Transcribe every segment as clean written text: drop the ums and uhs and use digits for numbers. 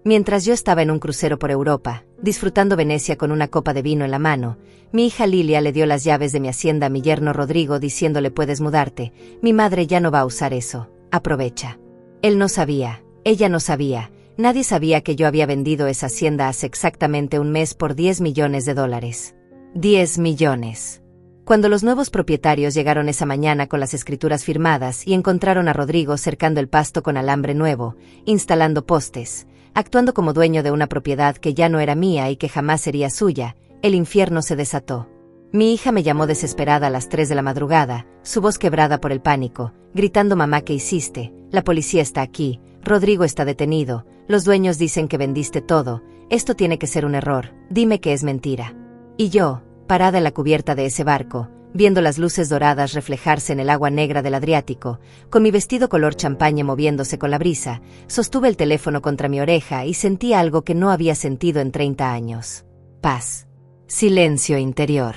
Mientras yo estaba en un crucero por Europa, disfrutando Venecia con una copa de vino en la mano, mi hija Lilia le dio las llaves de mi hacienda a mi yerno Rodrigo diciéndole: puedes mudarte, mi madre ya no va a usar eso, aprovecha. Él no sabía, ella no sabía, nadie sabía que yo había vendido esa hacienda hace exactamente un mes por $10 millones. 10 millones. Cuando los nuevos propietarios llegaron esa mañana con las escrituras firmadas y encontraron a Rodrigo cercando el pasto con alambre nuevo, instalando postes, actuando como dueño de una propiedad que ya no era mía y que jamás sería suya, el infierno se desató. Mi hija me llamó desesperada a las 3 de la madrugada, su voz quebrada por el pánico, gritando: mamá, ¿qué hiciste? La policía está aquí, Rodrigo está detenido, los dueños dicen que vendiste todo, esto tiene que ser un error, dime que es mentira. Y yo, parada en la cubierta de ese barco, viendo las luces doradas reflejarse en el agua negra del Adriático, con mi vestido color champaña moviéndose con la brisa, sostuve el teléfono contra mi oreja y sentí algo que no había sentido en 30 años. Paz. Silencio interior.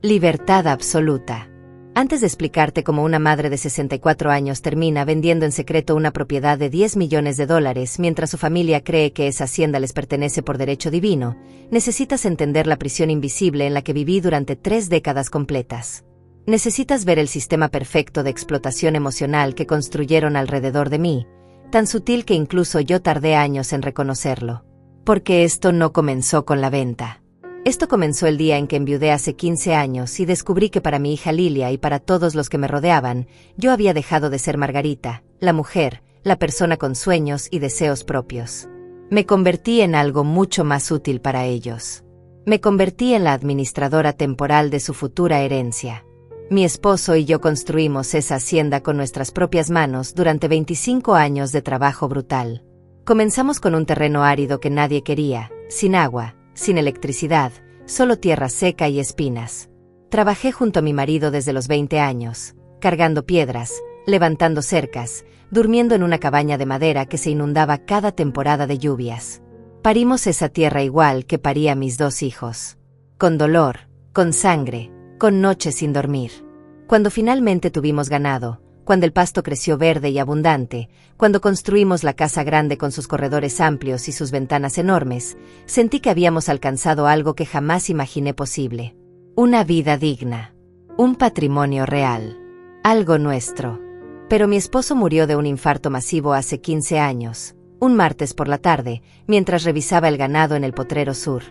Libertad absoluta. Antes de explicarte cómo una madre de 64 años termina vendiendo en secreto una propiedad de $10 millones mientras su familia cree que esa hacienda les pertenece por derecho divino, necesitas entender la prisión invisible en la que viví durante 3 décadas completas. Necesitas ver el sistema perfecto de explotación emocional que construyeron alrededor de mí, tan sutil que incluso yo tardé años en reconocerlo. Porque esto no comenzó con la venta. Esto comenzó el día en que enviudé hace 15 años y descubrí que para mi hija Lilia y para todos los que me rodeaban, yo había dejado de ser Margarita, la mujer, la persona con sueños y deseos propios. Me convertí en algo mucho más útil para ellos. Me convertí en la administradora temporal de su futura herencia. Mi esposo y yo construimos esa hacienda con nuestras propias manos durante 25 años de trabajo brutal. Comenzamos con un terreno árido que nadie quería, sin agua, sin electricidad, solo tierra seca y espinas. Trabajé junto a mi marido desde los 20 años, cargando piedras, levantando cercas, durmiendo en una cabaña de madera que se inundaba cada temporada de lluvias. Parimos esa tierra igual que paría mis 2 hijos. Con dolor, con sangre, con noches sin dormir. Cuando finalmente tuvimos ganado, cuando el pasto creció verde y abundante, cuando construimos la casa grande con sus corredores amplios y sus ventanas enormes, sentí que habíamos alcanzado algo que jamás imaginé posible. Una vida digna. Un patrimonio real. Algo nuestro. Pero mi esposo murió de un infarto masivo hace 15 años, un martes por la tarde, mientras revisaba el ganado en el potrero sur.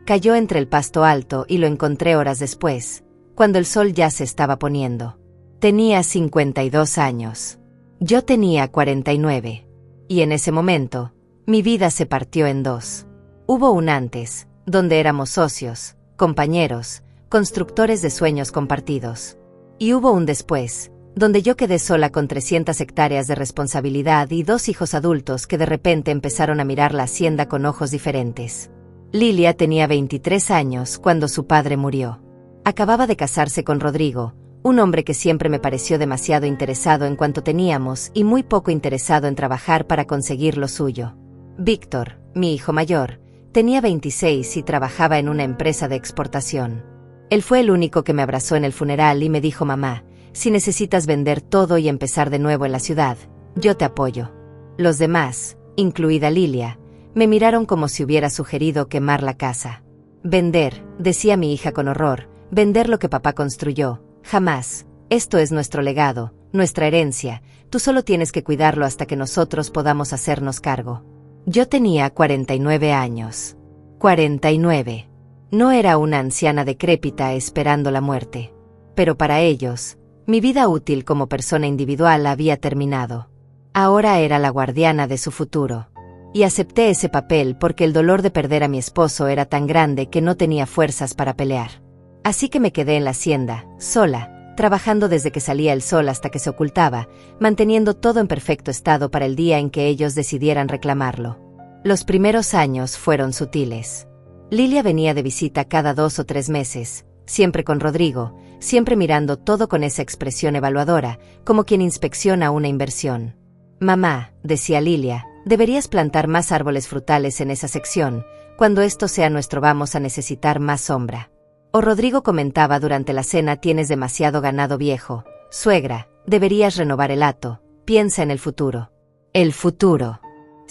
Cayó entre el pasto alto y lo encontré horas después, cuando el sol ya se estaba poniendo. Tenía 52 años. Yo tenía 49. Y en ese momento, mi vida se partió en 2. Hubo un antes, donde éramos socios, compañeros, constructores de sueños compartidos. Y hubo un después, donde yo quedé sola con 300 hectáreas de responsabilidad y 2 hijos adultos que de repente empezaron a mirar la hacienda con ojos diferentes. Lilia tenía 23 años cuando su padre murió. Acababa de casarse con Rodrigo, un hombre que siempre me pareció demasiado interesado en cuanto teníamos y muy poco interesado en trabajar para conseguir lo suyo. Víctor, mi hijo mayor, tenía 26 y trabajaba en una empresa de exportación. Él fue el único que me abrazó en el funeral y me dijo: mamá, si necesitas vender todo y empezar de nuevo en la ciudad, yo te apoyo. Los demás, incluida Lilia, me miraron como si hubiera sugerido quemar la casa. Vender, decía mi hija con horror, vender lo que papá construyó. Jamás. Esto es nuestro legado, nuestra herencia, tú solo tienes que cuidarlo hasta que nosotros podamos hacernos cargo. Yo tenía 49 años. 49. No era una anciana decrépita esperando la muerte. Pero para ellos, mi vida útil como persona individual había terminado. Ahora era la guardiana de su futuro. Y acepté ese papel porque el dolor de perder a mi esposo era tan grande que no tenía fuerzas para pelear. Así que me quedé en la hacienda, sola, trabajando desde que salía el sol hasta que se ocultaba, manteniendo todo en perfecto estado para el día en que ellos decidieran reclamarlo. Los primeros años fueron sutiles. Lilia venía de visita cada 2 o 3 meses, siempre con Rodrigo, siempre mirando todo con esa expresión evaluadora, como quien inspecciona una inversión. Mamá, decía Lilia, deberías plantar más árboles frutales en esa sección, cuando esto sea nuestro vamos a necesitar más sombra. O Rodrigo comentaba durante la cena: tienes demasiado ganado viejo, suegra, deberías renovar el hato, piensa en el futuro. El futuro.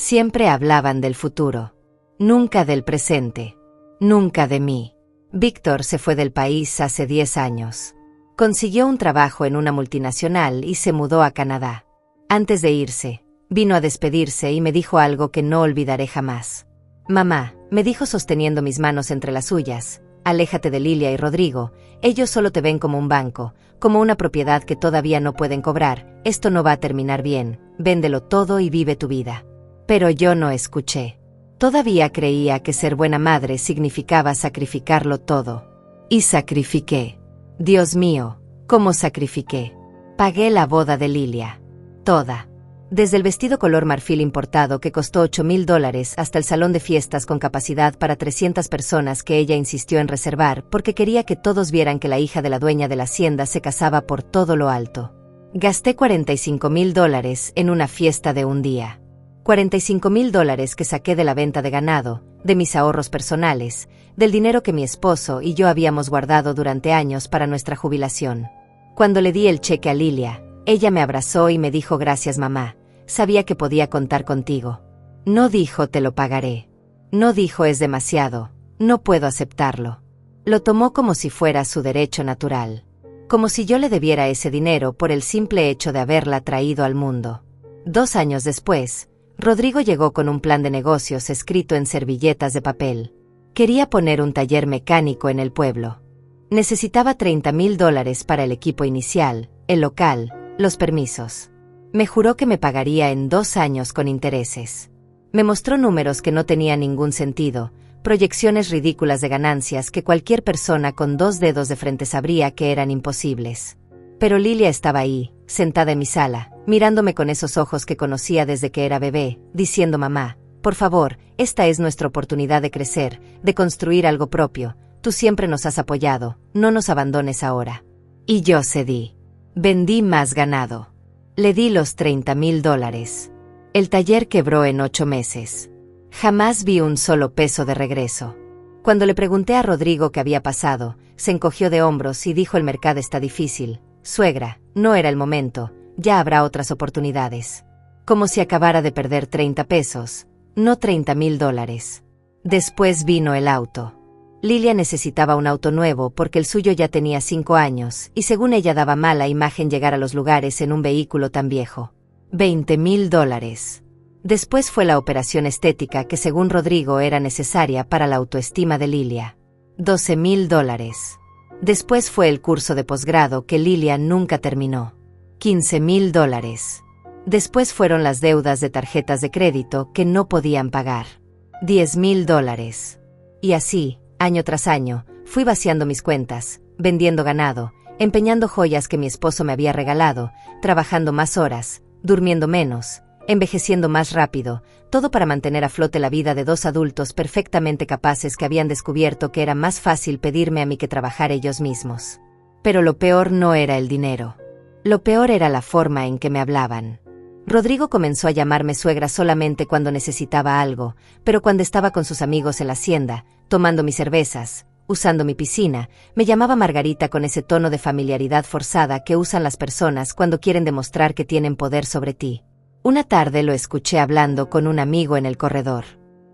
Siempre hablaban del futuro. Nunca del presente. Nunca de mí. Víctor se fue del país hace 10 años. Consiguió un trabajo en una multinacional y se mudó a Canadá. Antes de irse, vino a despedirse y me dijo algo que no olvidaré jamás. Mamá, me dijo sosteniendo mis manos entre las suyas, aléjate de Lilia y Rodrigo, ellos solo te ven como un banco, como una propiedad que todavía no pueden cobrar, esto no va a terminar bien, véndelo todo y vive tu vida. Pero yo no escuché. Todavía creía que ser buena madre significaba sacrificarlo todo. Y sacrifiqué. Dios mío, ¿cómo sacrifiqué? Pagué la boda de Lilia. Toda. Desde el vestido color marfil importado que costó $8,000 hasta el salón de fiestas con capacidad para 300 personas que ella insistió en reservar porque quería que todos vieran que la hija de la dueña de la hacienda se casaba por todo lo alto. Gasté $45,000 en una fiesta de un día. $45,000 que saqué de la venta de ganado, de mis ahorros personales, del dinero que mi esposo y yo habíamos guardado durante años para nuestra jubilación. Cuando le di el cheque a Lilia, ella me abrazó y me dijo gracias mamá, sabía que podía contar contigo. No dijo te lo pagaré. No dijo es demasiado, no puedo aceptarlo. Lo tomó como si fuera su derecho natural. Como si yo le debiera ese dinero por el simple hecho de haberla traído al mundo. 2 años después, Rodrigo llegó con un plan de negocios escrito en servilletas de papel. Quería poner un taller mecánico en el pueblo. Necesitaba $30,000 para el equipo inicial, el local, los permisos. Me juró que me pagaría en 2 años con intereses. Me mostró números que no tenían ningún sentido, proyecciones ridículas de ganancias que cualquier persona con 2 dedos de frente sabría que eran imposibles. Pero Lilia estaba ahí, sentada en mi sala, mirándome con esos ojos que conocía desde que era bebé, diciendo mamá, por favor, esta es nuestra oportunidad de crecer, de construir algo propio, tú siempre nos has apoyado, no nos abandones ahora. Y yo cedí. Vendí más ganado. Le di los $30,000. El taller quebró en 8 meses. Jamás vi un solo peso de regreso. Cuando le pregunté a Rodrigo qué había pasado, se encogió de hombros y dijo el mercado está difícil. Suegra, no era el momento, ya habrá otras oportunidades. Como si acabara de perder 30 pesos, no $30,000. Después vino el auto. Lilia necesitaba un auto nuevo porque el suyo ya tenía 5 años y según ella daba mala imagen llegar a los lugares en un vehículo tan viejo. $20,000. Después fue la operación estética que según Rodrigo era necesaria para la autoestima de Lilia. $12,000. Después fue el curso de posgrado que Lilia nunca terminó. $15,000. Después fueron las deudas de tarjetas de crédito que no podían pagar. $10,000. Y así, año tras año, fui vaciando mis cuentas, vendiendo ganado, empeñando joyas que mi esposo me había regalado, trabajando más horas, durmiendo menos, envejeciendo más rápido, todo para mantener a flote la vida de 2 adultos perfectamente capaces que habían descubierto que era más fácil pedirme a mí que trabajar ellos mismos. Pero lo peor no era el dinero. Lo peor era la forma en que me hablaban. Rodrigo comenzó a llamarme suegra solamente cuando necesitaba algo, pero cuando estaba con sus amigos en la hacienda, tomando mis cervezas, usando mi piscina, me llamaba Margarita con ese tono de familiaridad forzada que usan las personas cuando quieren demostrar que tienen poder sobre ti. Una tarde lo escuché hablando con un amigo en el corredor.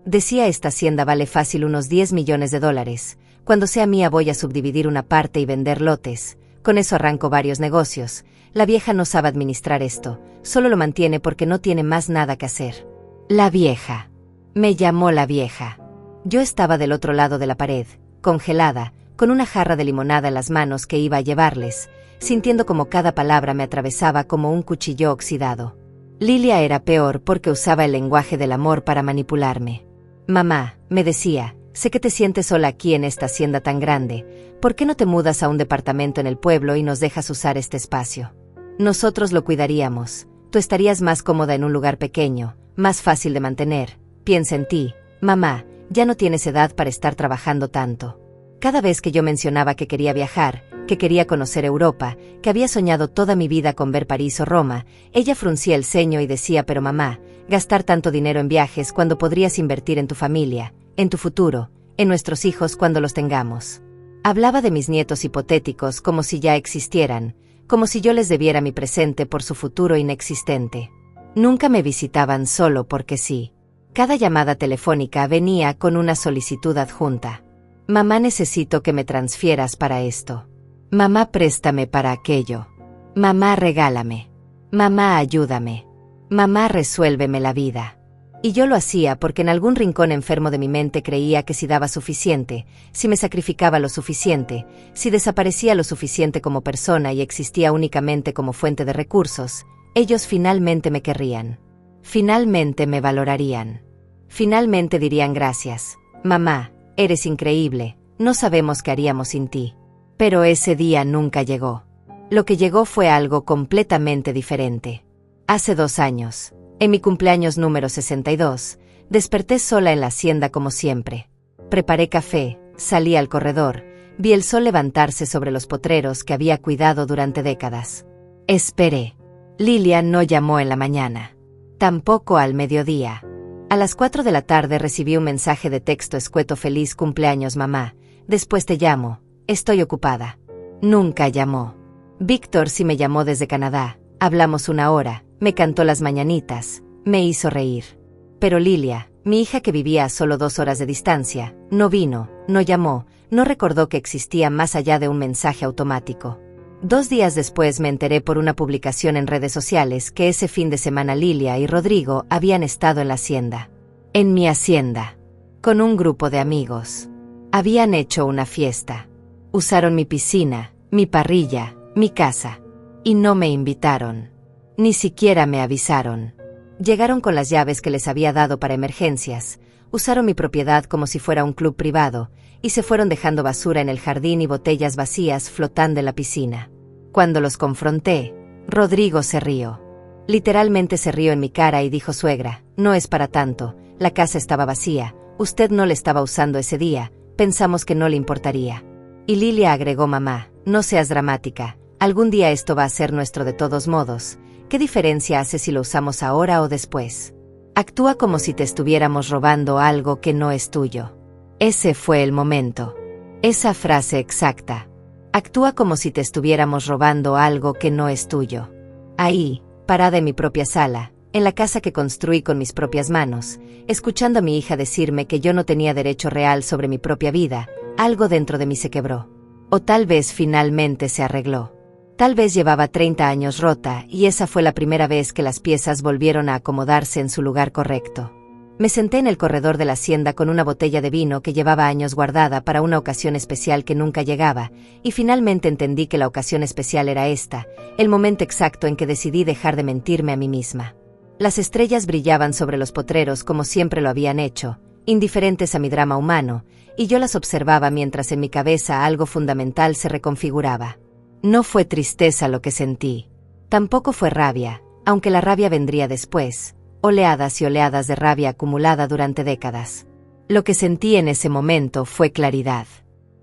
Decía esta hacienda vale fácil unos $10 millones. Cuando sea mía voy a subdividir una parte y vender lotes. Con eso arranco varios negocios. La vieja no sabe administrar esto, solo lo mantiene porque no tiene más nada que hacer. La vieja. Me llamó la vieja. Yo estaba del otro lado de la pared, congelada, con una jarra de limonada en las manos que iba a llevarles, sintiendo como cada palabra me atravesaba como un cuchillo oxidado. Lilia era peor porque usaba el lenguaje del amor para manipularme. Mamá, me decía, sé que te sientes sola aquí en esta hacienda tan grande, ¿por qué no te mudas a un departamento en el pueblo y nos dejas usar este espacio? Nosotros lo cuidaríamos, tú estarías más cómoda en un lugar pequeño, más fácil de mantener, piensa en ti, mamá, ya no tienes edad para estar trabajando tanto. Cada vez que yo mencionaba que quería viajar, que quería conocer Europa, que había soñado toda mi vida con ver París o Roma, ella fruncía el ceño y decía pero mamá, gastar tanto dinero en viajes cuando podrías invertir en tu familia, en tu futuro, en nuestros hijos cuando los tengamos. Hablaba de mis nietos hipotéticos como si ya existieran, como si yo les debiera mi presente por su futuro inexistente. Nunca me visitaban solo porque sí. Cada llamada telefónica venía con una solicitud adjunta. Mamá, necesito que me transfieras para esto. Mamá, préstame para aquello. Mamá, regálame. Mamá, ayúdame. Mamá, resuélveme la vida. Y yo lo hacía porque en algún rincón enfermo de mi mente creía que si daba suficiente, si me sacrificaba lo suficiente, si desaparecía lo suficiente como persona y existía únicamente como fuente de recursos, ellos finalmente me querrían. Finalmente me valorarían. Finalmente dirían gracias. Mamá, eres increíble, no sabemos qué haríamos sin ti. Pero ese día nunca llegó. Lo que llegó fue algo completamente diferente. Hace 2 años, en mi cumpleaños número 62, desperté sola en la hacienda como siempre. Preparé café, salí al corredor, vi el sol levantarse sobre los potreros que había cuidado durante décadas. Esperé. Lilia no llamó en la mañana. Tampoco al mediodía. A las 4 de la tarde recibí un mensaje de texto escueto: feliz cumpleaños, mamá, después te llamo, estoy ocupada. Nunca llamó. Víctor sí me llamó desde Canadá, hablamos 1 hora, me cantó las mañanitas, me hizo reír. Pero Lilia, mi hija que vivía a solo 2 horas de distancia, no vino, no llamó, no recordó que existía más allá de un mensaje automático. 2 días después me enteré por una publicación en redes sociales que ese fin de semana Lilia y Rodrigo habían estado en la hacienda. En mi hacienda. Con un grupo de amigos. Habían hecho una fiesta. Usaron mi piscina, mi parrilla, mi casa. Y no me invitaron. Ni siquiera me avisaron. Llegaron con las llaves que les había dado para emergencias, usaron mi propiedad como si fuera un club privado, y se fueron dejando basura en el jardín y botellas vacías flotando en la piscina. Cuando los confronté, Rodrigo se rió. Literalmente se rió en mi cara y dijo: suegra, no es para tanto, la casa estaba vacía, usted no la estaba usando ese día, pensamos que no le importaría. Y Lilia agregó: mamá, no seas dramática, algún día esto va a ser nuestro de todos modos, ¿qué diferencia hace si lo usamos ahora o después? Actúa como si te estuviéramos robando algo que no es tuyo. Ese fue el momento. Esa frase exacta. Actúa como si te estuviéramos robando algo que no es tuyo. Ahí, parada en mi propia sala, en la casa que construí con mis propias manos, escuchando a mi hija decirme que yo no tenía derecho real sobre mi propia vida, algo dentro de mí se quebró. O tal vez finalmente se arregló. Tal vez llevaba 30 años rota y esa fue la primera vez que las piezas volvieron a acomodarse en su lugar correcto. Me senté en el corredor de la hacienda con una botella de vino que llevaba años guardada para una ocasión especial que nunca llegaba, y finalmente entendí que la ocasión especial era esta, el momento exacto en que decidí dejar de mentirme a mí misma. Las estrellas brillaban sobre los potreros como siempre lo habían hecho, indiferentes a mi drama humano, y yo las observaba mientras en mi cabeza algo fundamental se reconfiguraba. No fue tristeza lo que sentí. Tampoco fue rabia, aunque la rabia vendría después. Oleadas y oleadas de rabia acumulada durante décadas. Lo que sentí en ese momento fue claridad.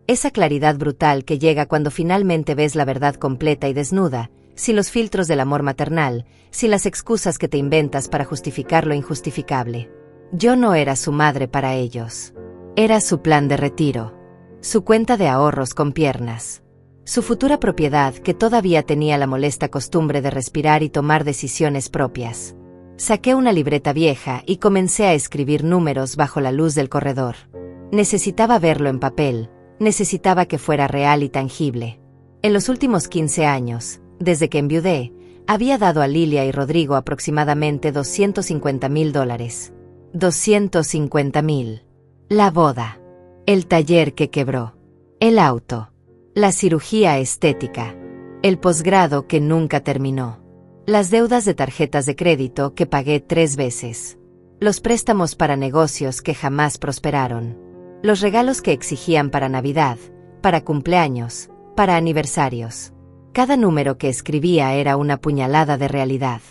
Esa claridad brutal que llega cuando finalmente ves la verdad completa y desnuda, sin los filtros del amor maternal, sin las excusas que te inventas para justificar lo injustificable. Yo no era su madre para ellos. Era su plan de retiro. Su cuenta de ahorros con piernas. Su futura propiedad que todavía tenía la molesta costumbre de respirar y tomar decisiones propias. Saqué una libreta vieja y comencé a escribir números bajo la luz del corredor. Necesitaba verlo en papel, necesitaba que fuera real y tangible. En los últimos 15 años, desde que enviudé, había dado a Lilia y Rodrigo aproximadamente $250,000. 250,000. La boda. El taller que quebró. El auto. La cirugía estética. El posgrado que nunca terminó. Las deudas de tarjetas de crédito que pagué 3 veces. Los préstamos para negocios que jamás prosperaron. Los regalos que exigían para Navidad, para cumpleaños, para aniversarios. Cada número que escribía era una puñalada de realidad.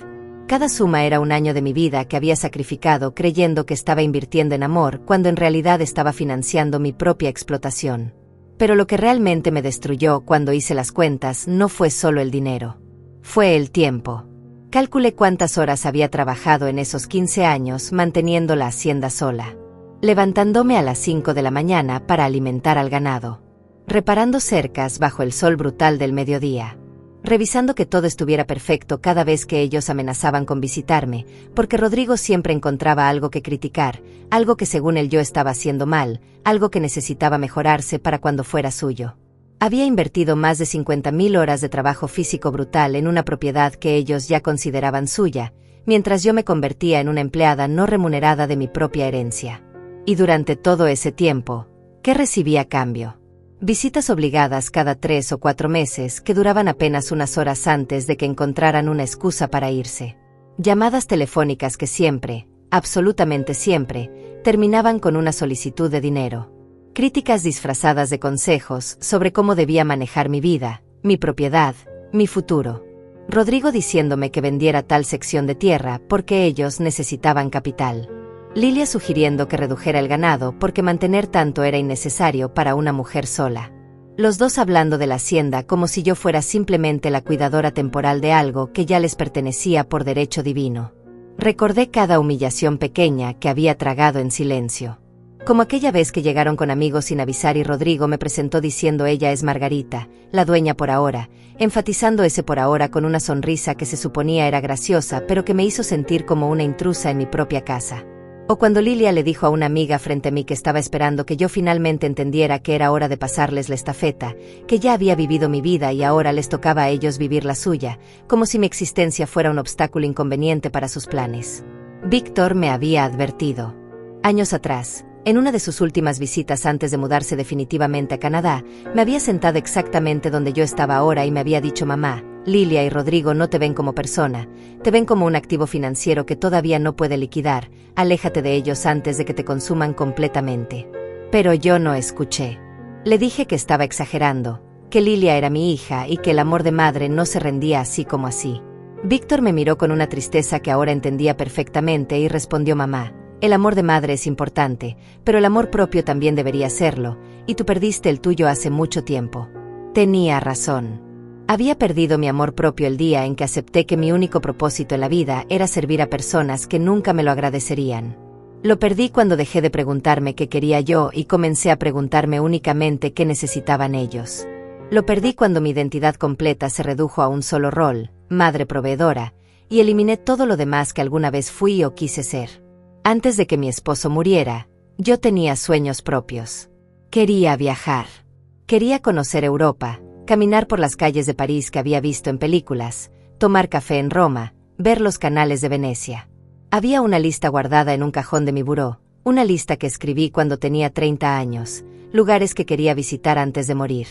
Cada suma era un año de mi vida que había sacrificado creyendo que estaba invirtiendo en amor cuando en realidad estaba financiando mi propia explotación. Pero lo que realmente me destruyó cuando hice las cuentas no fue solo el dinero. Fue el tiempo. Calculé cuántas horas había trabajado en esos 15 años manteniendo la hacienda sola. Levantándome a las 5 de la mañana para alimentar al ganado. Reparando cercas bajo el sol brutal del mediodía. revisando que todo estuviera perfecto cada vez que ellos amenazaban con visitarme, porque Rodrigo siempre encontraba algo que criticar, algo que según él yo estaba haciendo mal, algo que necesitaba mejorarse para cuando fuera suyo. Había invertido más de 50.000 horas de trabajo físico brutal en una propiedad que ellos ya consideraban suya, mientras yo me convertía en una empleada no remunerada de mi propia herencia. Y durante todo ese tiempo, ¿qué recibía a cambio? Visitas obligadas cada 3 o 4 meses que duraban apenas unas horas antes de que encontraran una excusa para irse. Llamadas telefónicas que siempre, absolutamente siempre, terminaban con una solicitud de dinero. Críticas disfrazadas de consejos sobre cómo debía manejar mi vida, mi propiedad, mi futuro. Rodrigo diciéndome que vendiera tal sección de tierra porque ellos necesitaban capital. Lilia sugiriendo que redujera el ganado porque mantener tanto era innecesario para una mujer sola. Los dos hablando de la hacienda como si yo fuera simplemente la cuidadora temporal de algo que ya les pertenecía por derecho divino. Recordé cada humillación pequeña que había tragado en silencio. Como aquella vez que llegaron con amigos sin avisar y Rodrigo me presentó diciendo ella es Margarita, la dueña por ahora, enfatizando ese por ahora con una sonrisa que se suponía era graciosa pero que me hizo sentir como una intrusa en mi propia casa. O cuando Lilia le dijo a una amiga frente a mí que estaba esperando que yo finalmente entendiera que era hora de pasarles la estafeta, que ya había vivido mi vida y ahora les tocaba a ellos vivir la suya, como si mi existencia fuera un obstáculo inconveniente para sus planes. Víctor me había advertido. Años atrás, en una de sus últimas visitas antes de mudarse definitivamente a Canadá, me había sentado exactamente donde yo estaba ahora y me había dicho mamá, Lilia y Rodrigo no te ven como persona, te ven como un activo financiero que todavía no puede liquidar, aléjate de ellos antes de que te consuman completamente. Pero yo no escuché. Le dije que estaba exagerando, que Lilia era mi hija y que el amor de madre no se rendía así como así. Víctor me miró con una tristeza que ahora entendía perfectamente y respondió mamá, el amor de madre es importante, pero el amor propio también debería serlo, y tú perdiste el tuyo hace mucho tiempo. Tenía razón. Había perdido mi amor propio el día en que acepté que mi único propósito en la vida era servir a personas que nunca me lo agradecerían. Lo perdí cuando dejé de preguntarme qué quería yo y comencé a preguntarme únicamente qué necesitaban ellos. Lo perdí cuando mi identidad completa se redujo a un solo rol, madre proveedora, y eliminé todo lo demás que alguna vez fui o quise ser. Antes de que mi esposo muriera, yo tenía sueños propios. Quería viajar. Quería conocer Europa, caminar por las calles de París que había visto en películas, tomar café en Roma, ver los canales de Venecia. Había una lista guardada en un cajón de mi buró, una lista que escribí cuando tenía 30 años, lugares que quería visitar antes de morir.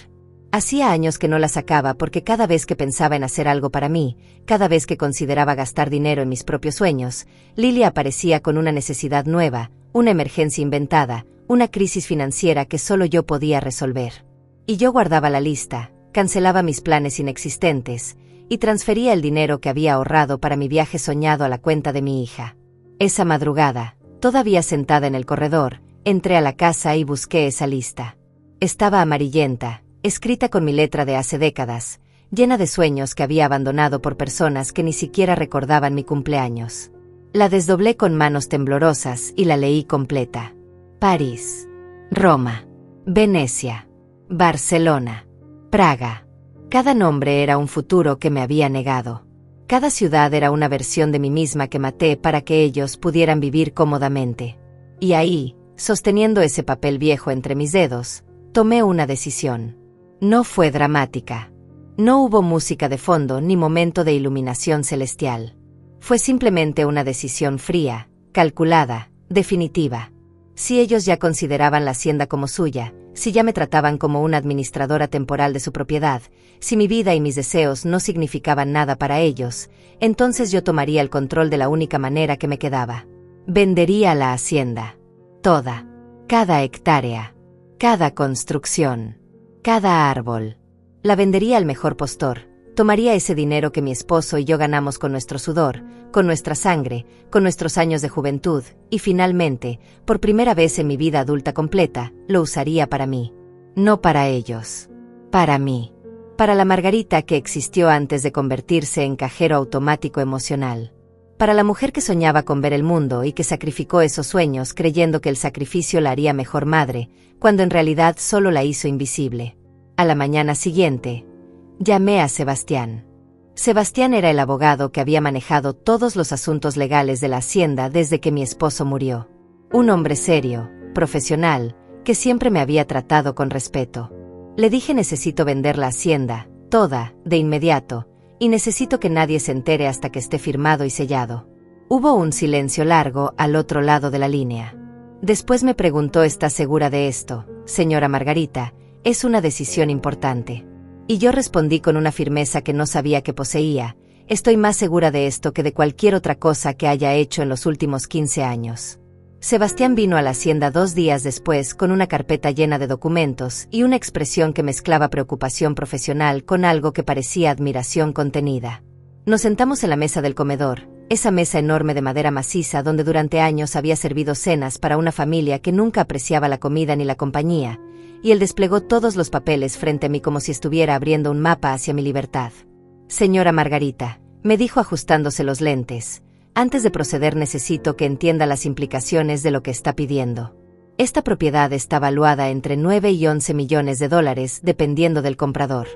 Hacía años que no la sacaba porque cada vez que pensaba en hacer algo para mí, cada vez que consideraba gastar dinero en mis propios sueños, Lilia aparecía con una necesidad nueva, una emergencia inventada, una crisis financiera que solo yo podía resolver. Y yo guardaba la lista, cancelaba mis planes inexistentes, y transfería el dinero que había ahorrado para mi viaje soñado a la cuenta de mi hija. Esa madrugada, todavía sentada en el corredor, entré a la casa y busqué esa lista. Estaba amarillenta, escrita con mi letra de hace décadas, llena de sueños que había abandonado por personas que ni siquiera recordaban mi cumpleaños. La desdoblé con manos temblorosas y la leí completa. París, Roma, Venecia, Barcelona, Praga. Cada nombre era un futuro que me había negado. Cada ciudad era una versión de mí misma que maté para que ellos pudieran vivir cómodamente. Y ahí, sosteniendo ese papel viejo entre mis dedos, tomé una decisión. No fue dramática. No hubo música de fondo ni momento de iluminación celestial. Fue simplemente una decisión fría, calculada, definitiva. Si ellos ya consideraban la hacienda como suya, si ya me trataban como una administradora temporal de su propiedad, si mi vida y mis deseos no significaban nada para ellos, entonces yo tomaría el control de la única manera que me quedaba. Vendería la hacienda. Toda. Cada hectárea. Cada construcción. Cada árbol. La vendería al mejor postor. Tomaría ese dinero que mi esposo y yo ganamos con nuestro sudor, con nuestra sangre, con nuestros años de juventud, y finalmente, por primera vez en mi vida adulta completa, lo usaría para mí. No para ellos. Para mí. Para la Margarita que existió antes de convertirse en cajero automático emocional. Para la mujer que soñaba con ver el mundo y que sacrificó esos sueños creyendo que el sacrificio la haría mejor madre, cuando en realidad solo la hizo invisible. A la mañana siguiente, Llamé a Sebastián. Sebastián era el abogado que había manejado todos los asuntos legales de la hacienda desde que mi esposo murió. Un hombre serio, profesional, que siempre me había tratado con respeto. Le dije: necesito vender la hacienda, toda, de inmediato, y necesito que nadie se entere hasta que esté firmado y sellado. Hubo un silencio largo al otro lado de la línea. Después me preguntó: ¿está segura de esto, señora Margarita? Es una decisión importante. Y yo respondí con una firmeza que no sabía que poseía: estoy más segura de esto que de cualquier otra cosa que haya hecho en los últimos 15 años. Sebastián vino a la hacienda 2 días después con una carpeta llena de documentos y una expresión que mezclaba preocupación profesional con algo que parecía admiración contenida. Nos sentamos en la mesa del comedor, esa mesa enorme de madera maciza donde durante años había servido cenas para una familia que nunca apreciaba la comida ni la compañía, y él desplegó todos los papeles frente a mí como si estuviera abriendo un mapa hacia mi libertad. Señora Margarita, me dijo ajustándose los lentes, antes de proceder necesito que entienda las implicaciones de lo que está pidiendo. Esta propiedad está valuada entre 9 y 11 millones de dólares dependiendo del comprador.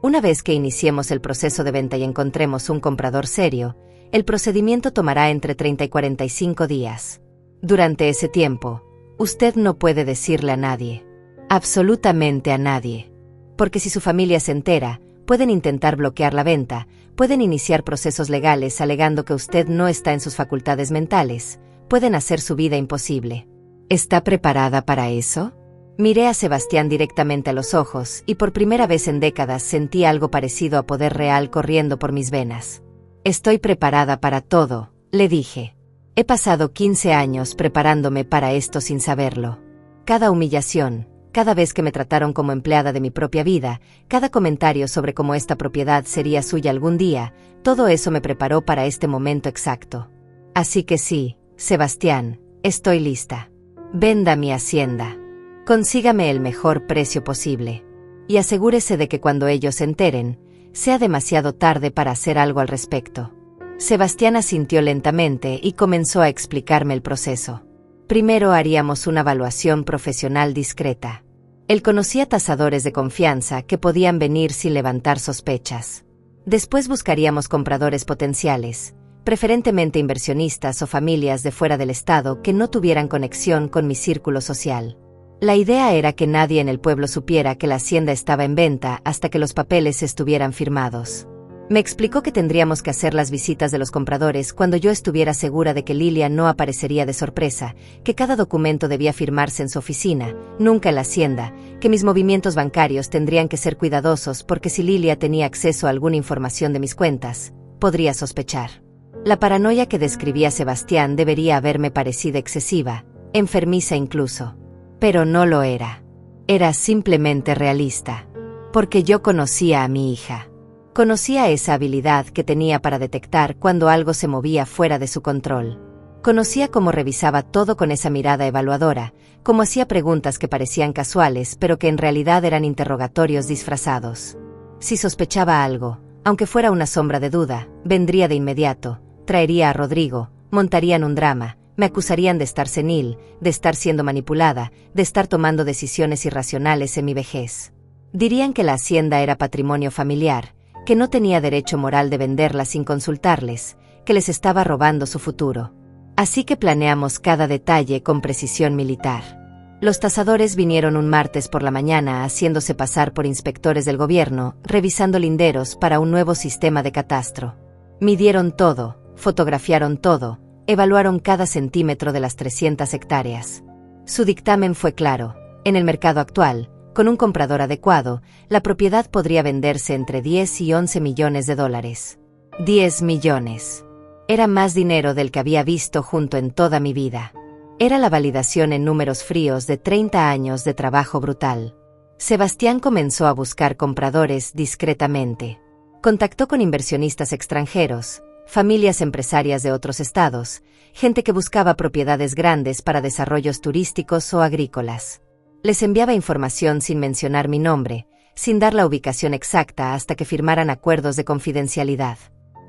Una vez que iniciemos el proceso de venta y encontremos un comprador serio, el procedimiento tomará entre 30 y 45 días. Durante ese tiempo, usted no puede decirle a nadie, absolutamente a nadie, porque si su familia se entera, pueden intentar bloquear la venta, pueden iniciar procesos legales alegando que usted no está en sus facultades mentales, pueden hacer su vida imposible. ¿Está preparada para eso? Miré a Sebastián directamente a los ojos y por primera vez en décadas sentí algo parecido a poder real corriendo por mis venas. Estoy preparada para todo, le dije. He pasado 15 años preparándome para esto sin saberlo. Cada humillación, cada vez que me trataron como empleada de mi propia vida, cada comentario sobre cómo esta propiedad sería suya algún día, todo eso me preparó para este momento exacto. Así que sí, Sebastián, estoy lista. Venda mi hacienda. Consígame el mejor precio posible. Y asegúrese de que cuando ellos se enteren, sea demasiado tarde para hacer algo al respecto. Sebastián asintió lentamente y comenzó a explicarme el proceso. Primero haríamos una evaluación profesional discreta. Él conocía tasadores de confianza que podían venir sin levantar sospechas. Después buscaríamos compradores potenciales, preferentemente inversionistas o familias de fuera del estado que no tuvieran conexión con mi círculo social. La idea era que nadie en el pueblo supiera que la hacienda estaba en venta hasta que los papeles estuvieran firmados. Me explicó que tendríamos que hacer las visitas de los compradores cuando yo estuviera segura de que Lilia no aparecería de sorpresa, que cada documento debía firmarse en su oficina, nunca en la hacienda, que mis movimientos bancarios tendrían que ser cuidadosos porque si Lilia tenía acceso a alguna información de mis cuentas, podría sospechar. La paranoia que describía Sebastián debería haberme parecido excesiva, enfermiza incluso. Pero no lo era. Era simplemente realista. Porque yo conocía a mi hija. Conocía esa habilidad que tenía para detectar cuando algo se movía fuera de su control. Conocía cómo revisaba todo con esa mirada evaluadora, cómo hacía preguntas que parecían casuales pero que en realidad eran interrogatorios disfrazados. Si sospechaba algo, aunque fuera una sombra de duda, vendría de inmediato, traería a Rodrigo, montarían un drama, me acusarían de estar senil, de estar siendo manipulada, de estar tomando decisiones irracionales en mi vejez. Dirían que la hacienda era patrimonio familiar, que no tenía derecho moral de venderla sin consultarles, que les estaba robando su futuro. Así que planeamos cada detalle con precisión militar. Los tasadores vinieron un martes por la mañana haciéndose pasar por inspectores del gobierno, revisando linderos para un nuevo sistema de catastro. Midieron todo, fotografiaron todo, evaluaron cada centímetro de las 300 hectáreas. Su dictamen fue claro: en el mercado actual, con un comprador adecuado, la propiedad podría venderse entre 10 y 11 millones de dólares. 10 millones. Era más dinero del que había visto junto en toda mi vida. Era la validación en números fríos de 30 años de trabajo brutal. Sebastián comenzó a buscar compradores discretamente. Contactó con inversionistas extranjeros, familias empresarias de otros estados, gente que buscaba propiedades grandes para desarrollos turísticos o agrícolas. Les enviaba información sin mencionar mi nombre, sin dar la ubicación exacta hasta que firmaran acuerdos de confidencialidad.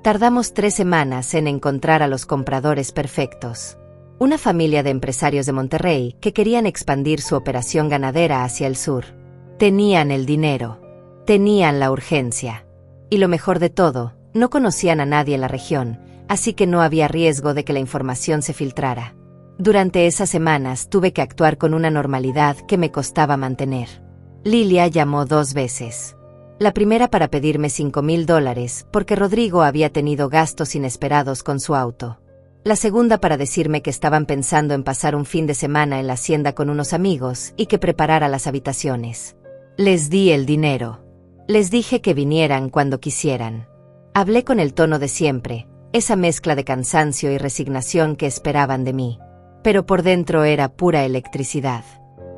Tardamos 3 semanas en encontrar a los compradores perfectos. Una familia de empresarios de Monterrey que querían expandir su operación ganadera hacia el sur. Tenían el dinero. Tenían la urgencia. Y lo mejor de todo, no conocían a nadie en la región, así que no había riesgo de que la información se filtrara. Durante esas semanas tuve que actuar con una normalidad que me costaba mantener. Lilia llamó 2 veces. La primera para pedirme $5,000 porque Rodrigo había tenido gastos inesperados con su auto. La segunda para decirme que estaban pensando en pasar un fin de semana en la hacienda con unos amigos y que preparara las habitaciones. Les di el dinero. Les dije que vinieran cuando quisieran. Hablé con el tono de siempre, esa mezcla de cansancio y resignación que esperaban de mí. Pero por dentro era pura electricidad.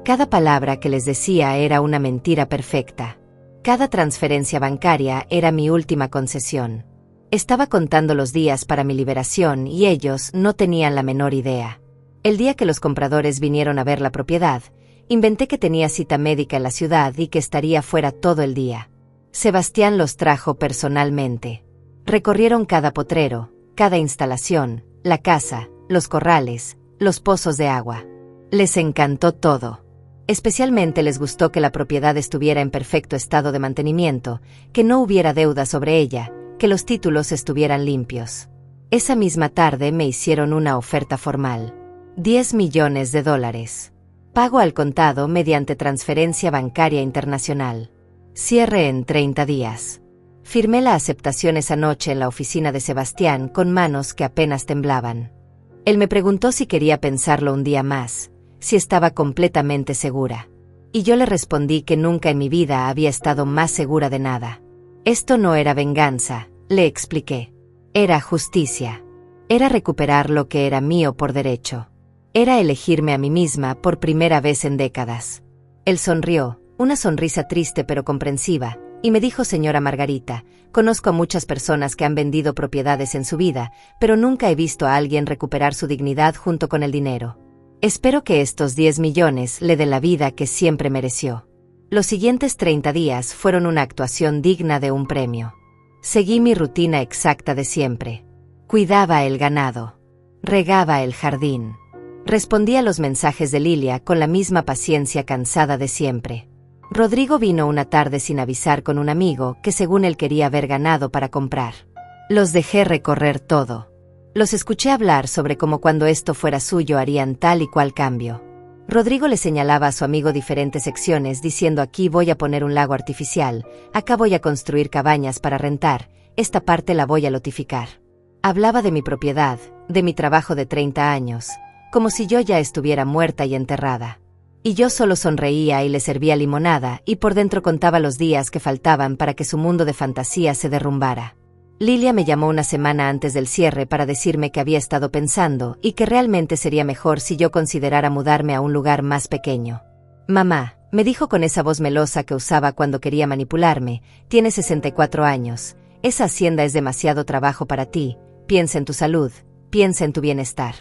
Cada palabra que les decía era una mentira perfecta. Cada transferencia bancaria era mi última concesión. Estaba contando los días para mi liberación y ellos no tenían la menor idea. El día que los compradores vinieron a ver la propiedad, inventé que tenía cita médica en la ciudad y que estaría fuera todo el día. Sebastián los trajo personalmente. Recorrieron cada potrero, cada instalación, la casa, los corrales, los pozos de agua. Les encantó todo. Especialmente les gustó que la propiedad estuviera en perfecto estado de mantenimiento, que no hubiera deuda sobre ella, que los títulos estuvieran limpios. Esa misma tarde me hicieron una oferta formal. $10 millones. Pago al contado mediante transferencia bancaria internacional. Cierre en 30 días. Firmé la aceptación esa noche en la oficina de Sebastián con manos que apenas temblaban. Él me preguntó si quería pensarlo un día más, si estaba completamente segura. Y yo le respondí que nunca en mi vida había estado más segura de nada. Esto no era venganza, le expliqué. Era justicia. Era recuperar lo que era mío por derecho. Era elegirme a mí misma por primera vez en décadas. Él sonrió, una sonrisa triste pero comprensiva, y me dijo: señora Margarita, conozco a muchas personas que han vendido propiedades en su vida, pero nunca he visto a alguien recuperar su dignidad junto con el dinero. Espero que estos 10 millones le den la vida que siempre mereció. Los siguientes 30 días fueron una actuación digna de un premio. Seguí mi rutina exacta de siempre. Cuidaba el ganado. Regaba el jardín. Respondía a los mensajes de Lilia con la misma paciencia cansada de siempre. Rodrigo vino una tarde sin avisar con un amigo que según él quería ver ganado para comprar. Los dejé recorrer todo. Los escuché hablar sobre cómo cuando esto fuera suyo harían tal y cual cambio. Rodrigo le señalaba a su amigo diferentes secciones diciendo: aquí voy a poner un lago artificial, acá voy a construir cabañas para rentar, esta parte la voy a lotificar. Hablaba de mi propiedad, de mi trabajo de 30 años, como si yo ya estuviera muerta y enterrada. Y yo solo sonreía y le servía limonada y por dentro contaba los días que faltaban para que su mundo de fantasía se derrumbara. Lilia me llamó una semana antes del cierre para decirme que había estado pensando y que realmente sería mejor si yo considerara mudarme a un lugar más pequeño. Mamá, me dijo con esa voz melosa que usaba cuando quería manipularme, tienes 64 años, esa hacienda es demasiado trabajo para ti, piensa en tu salud, piensa en tu bienestar.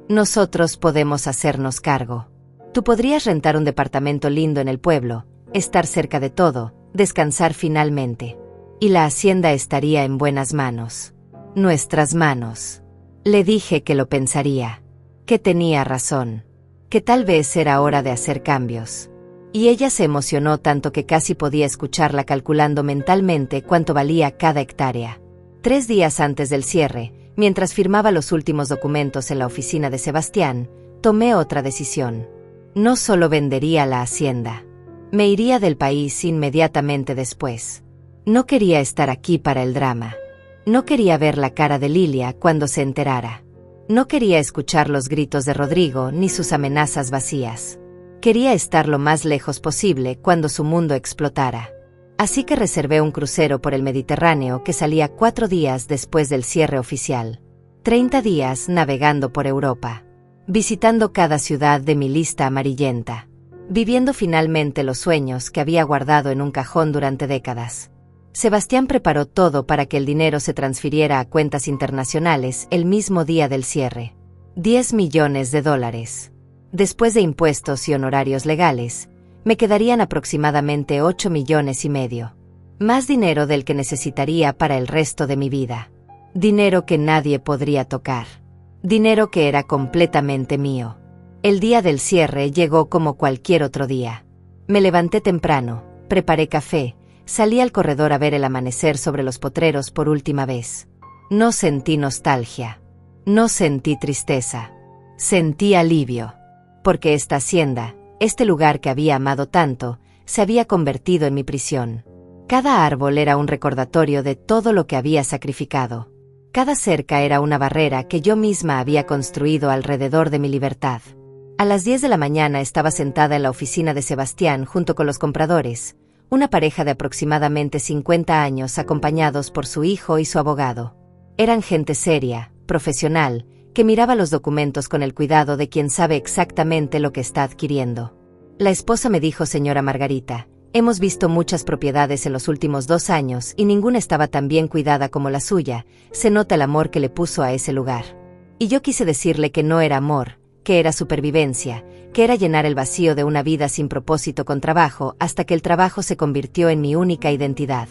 Nosotros podemos hacernos cargo. Tú podrías rentar un departamento lindo en el pueblo, estar cerca de todo, descansar finalmente. Y la hacienda estaría en buenas manos. Nuestras manos. Le dije que lo pensaría. Que tenía razón. Que tal vez era hora de hacer cambios. Y ella se emocionó tanto que casi podía escucharla calculando mentalmente cuánto valía cada hectárea. 3 días antes del cierre, mientras firmaba los últimos documentos en la oficina de Sebastián, tomé otra decisión. No solo vendería la hacienda. Me iría del país inmediatamente después. No quería estar aquí para el drama. No quería ver la cara de Lilia cuando se enterara. No quería escuchar los gritos de Rodrigo ni sus amenazas vacías. Quería estar lo más lejos posible cuando su mundo explotara. Así que reservé un crucero por el Mediterráneo que salía 4 días después del cierre oficial. 30 días navegando por Europa. Visitando cada ciudad de mi lista amarillenta. Viviendo finalmente los sueños que había guardado en un cajón durante décadas. Sebastián preparó todo para que el dinero se transfiriera a cuentas internacionales el mismo día del cierre. $10 millones. Después de impuestos y honorarios legales, me quedarían aproximadamente 8,5 millones. Más dinero del que necesitaría para el resto de mi vida. Dinero que nadie podría tocar. Dinero que era completamente mío. El día del cierre llegó como cualquier otro día. Me levanté temprano, preparé café, salí al corredor a ver el amanecer sobre los potreros por última vez. No sentí nostalgia. No sentí tristeza. Sentí alivio. Porque esta hacienda, este lugar que había amado tanto, se había convertido en mi prisión. Cada árbol era un recordatorio de todo lo que había sacrificado. Cada cerca era una barrera que yo misma había construido alrededor de mi libertad. A las 10 de la mañana estaba sentada en la oficina de Sebastián junto con los compradores, una pareja de aproximadamente 50 años acompañados por su hijo y su abogado. Eran gente seria, profesional, que miraba los documentos con el cuidado de quien sabe exactamente lo que está adquiriendo. La esposa me dijo: señora Margarita, hemos visto muchas propiedades en los últimos 2 años y ninguna estaba tan bien cuidada como la suya, se nota el amor que le puso a ese lugar. Y yo quise decirle que no era amor, que era supervivencia, que era llenar el vacío de una vida sin propósito con trabajo hasta que el trabajo se convirtió en mi única identidad.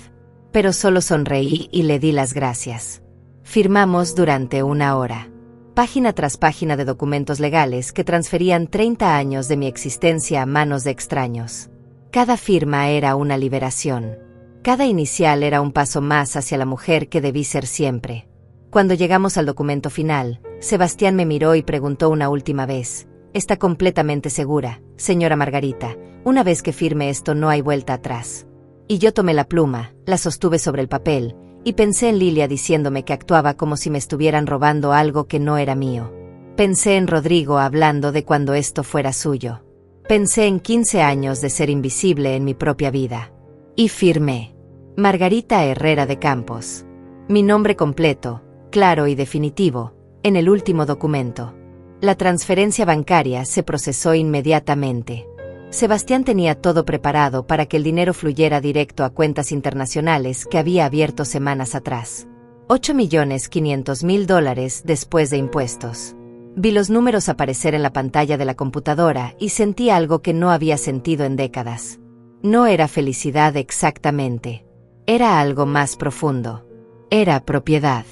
Pero solo sonreí y le di las gracias. Firmamos durante 1 hora. Página tras página de documentos legales que transferían 30 años de mi existencia a manos de extraños. Cada firma era una liberación. Cada inicial era un paso más hacia la mujer que debí ser siempre. Cuando llegamos al documento final, Sebastián me miró y preguntó una última vez: ¿está completamente segura, señora Margarita? Una vez que firme esto no hay vuelta atrás. Y yo tomé la pluma, la sostuve sobre el papel, y pensé en Lilia diciéndome que actuaba como si me estuvieran robando algo que no era mío. Pensé en Rodrigo hablando de cuando esto fuera suyo. Pensé en 15 años de ser invisible en mi propia vida. Y firmé. Margarita Herrera de Campos. Mi nombre completo, claro y definitivo, en el último documento. La transferencia bancaria se procesó inmediatamente. Sebastián tenía todo preparado para que el dinero fluyera directo a cuentas internacionales que había abierto semanas atrás. $8.500.000 después de impuestos. Vi los números aparecer en la pantalla de la computadora y sentí algo que no había sentido en décadas. No era felicidad exactamente. Era algo más profundo. Era propiedad.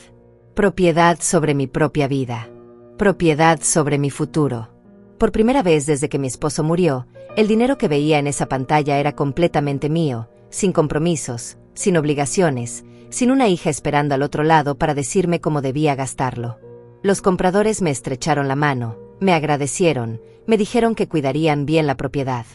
Propiedad sobre mi propia vida. Propiedad sobre mi futuro. Por primera vez desde que mi esposo murió, el dinero que veía en esa pantalla era completamente mío, sin compromisos, sin obligaciones, sin una hija esperando al otro lado para decirme cómo debía gastarlo. Los compradores me estrecharon la mano, me agradecieron, me dijeron que cuidarían bien la propiedad.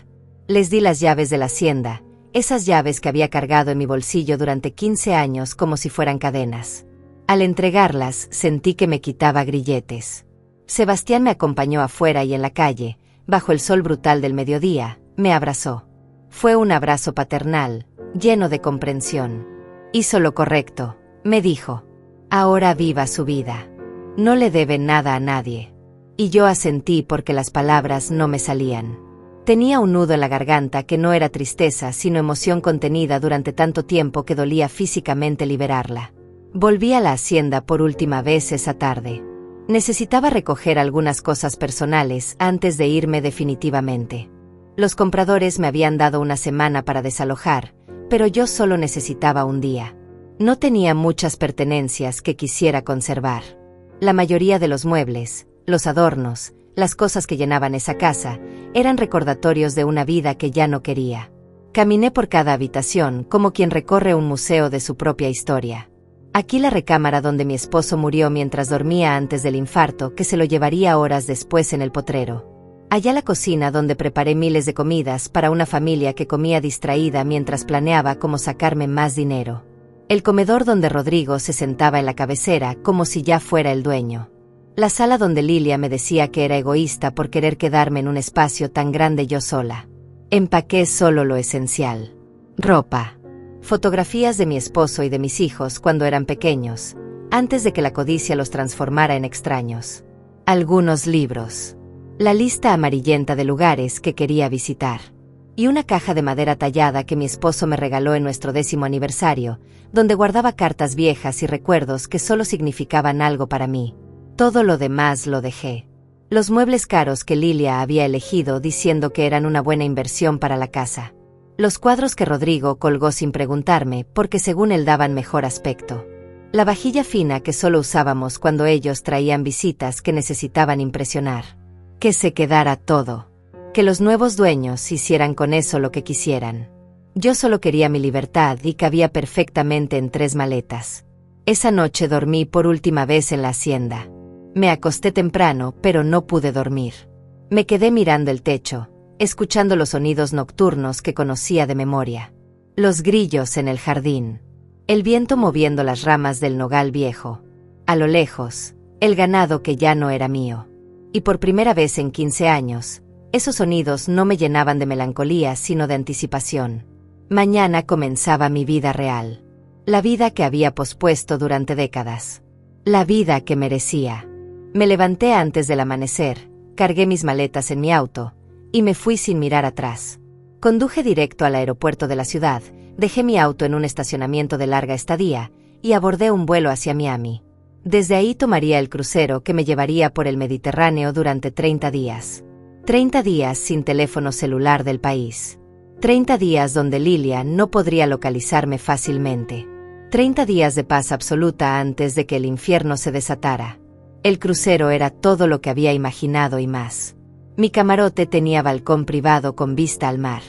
Les di las llaves de la hacienda, esas llaves que había cargado en mi bolsillo durante 15 años como si fueran cadenas. Al entregarlas, sentí que me quitaba grilletes. Sebastián me acompañó afuera y en la calle, bajo el sol brutal del mediodía, me abrazó. Fue un abrazo paternal, lleno de comprensión. Hizo lo correcto, me dijo. Ahora viva su vida. No le debe nada a nadie. Y yo asentí porque las palabras no me salían. Tenía un nudo en la garganta que no era tristeza sino emoción contenida durante tanto tiempo que dolía físicamente liberarla. Volví a la hacienda por última vez esa tarde. Necesitaba recoger algunas cosas personales antes de irme definitivamente. Los compradores me habían dado una semana para desalojar, pero yo solo necesitaba un día. No tenía muchas pertenencias que quisiera conservar. La mayoría de los muebles, los adornos, las cosas que llenaban esa casa, eran recordatorios de una vida que ya no quería. Caminé por cada habitación como quien recorre un museo de su propia historia. Aquí la recámara donde mi esposo murió mientras dormía antes del infarto que se lo llevaría horas después en el potrero. Allá la cocina donde preparé miles de comidas para una familia que comía distraída mientras planeaba cómo sacarme más dinero. El comedor donde Rodrigo se sentaba en la cabecera como si ya fuera el dueño. La sala donde Lilia me decía que era egoísta por querer quedarme en un espacio tan grande yo sola. Empaqué solo lo esencial. Ropa. Fotografías de mi esposo y de mis hijos cuando eran pequeños, antes de que la codicia los transformara en extraños. Algunos libros. La lista amarillenta de lugares que quería visitar. Y una caja de madera tallada que mi esposo me regaló en nuestro 10º aniversario, donde guardaba cartas viejas y recuerdos que solo significaban algo para mí. Todo lo demás lo dejé. Los muebles caros que Lilia había elegido diciendo que eran una buena inversión para la casa. Los cuadros que Rodrigo colgó sin preguntarme porque según él daban mejor aspecto. La vajilla fina que solo usábamos cuando ellos traían visitas que necesitaban impresionar. Que se quedara todo. Que los nuevos dueños hicieran con eso lo que quisieran. Yo solo quería mi libertad y cabía perfectamente en 3 maletas. Esa noche dormí por última vez en la hacienda. Me acosté temprano, pero no pude dormir. Me quedé mirando el techo, escuchando los sonidos nocturnos que conocía de memoria. Los grillos en el jardín. El viento moviendo las ramas del nogal viejo. A lo lejos, el ganado que ya no era mío. Y por primera vez en 15 años, esos sonidos no me llenaban de melancolía sino de anticipación. Mañana comenzaba mi vida real. La vida que había pospuesto durante décadas. La vida que merecía. Me levanté antes del amanecer, cargué mis maletas en mi auto, y me fui sin mirar atrás. Conduje directo al aeropuerto de la ciudad, dejé mi auto en un estacionamiento de larga estadía, y abordé un vuelo hacia Miami. Desde ahí tomaría el crucero que me llevaría por el Mediterráneo durante 30 días. 30 días sin teléfono celular del país. 30 días donde Lilia no podría localizarme fácilmente. 30 días de paz absoluta antes de que el infierno se desatara. El crucero era todo lo que había imaginado y más. Mi camarote tenía balcón privado con vista al mar.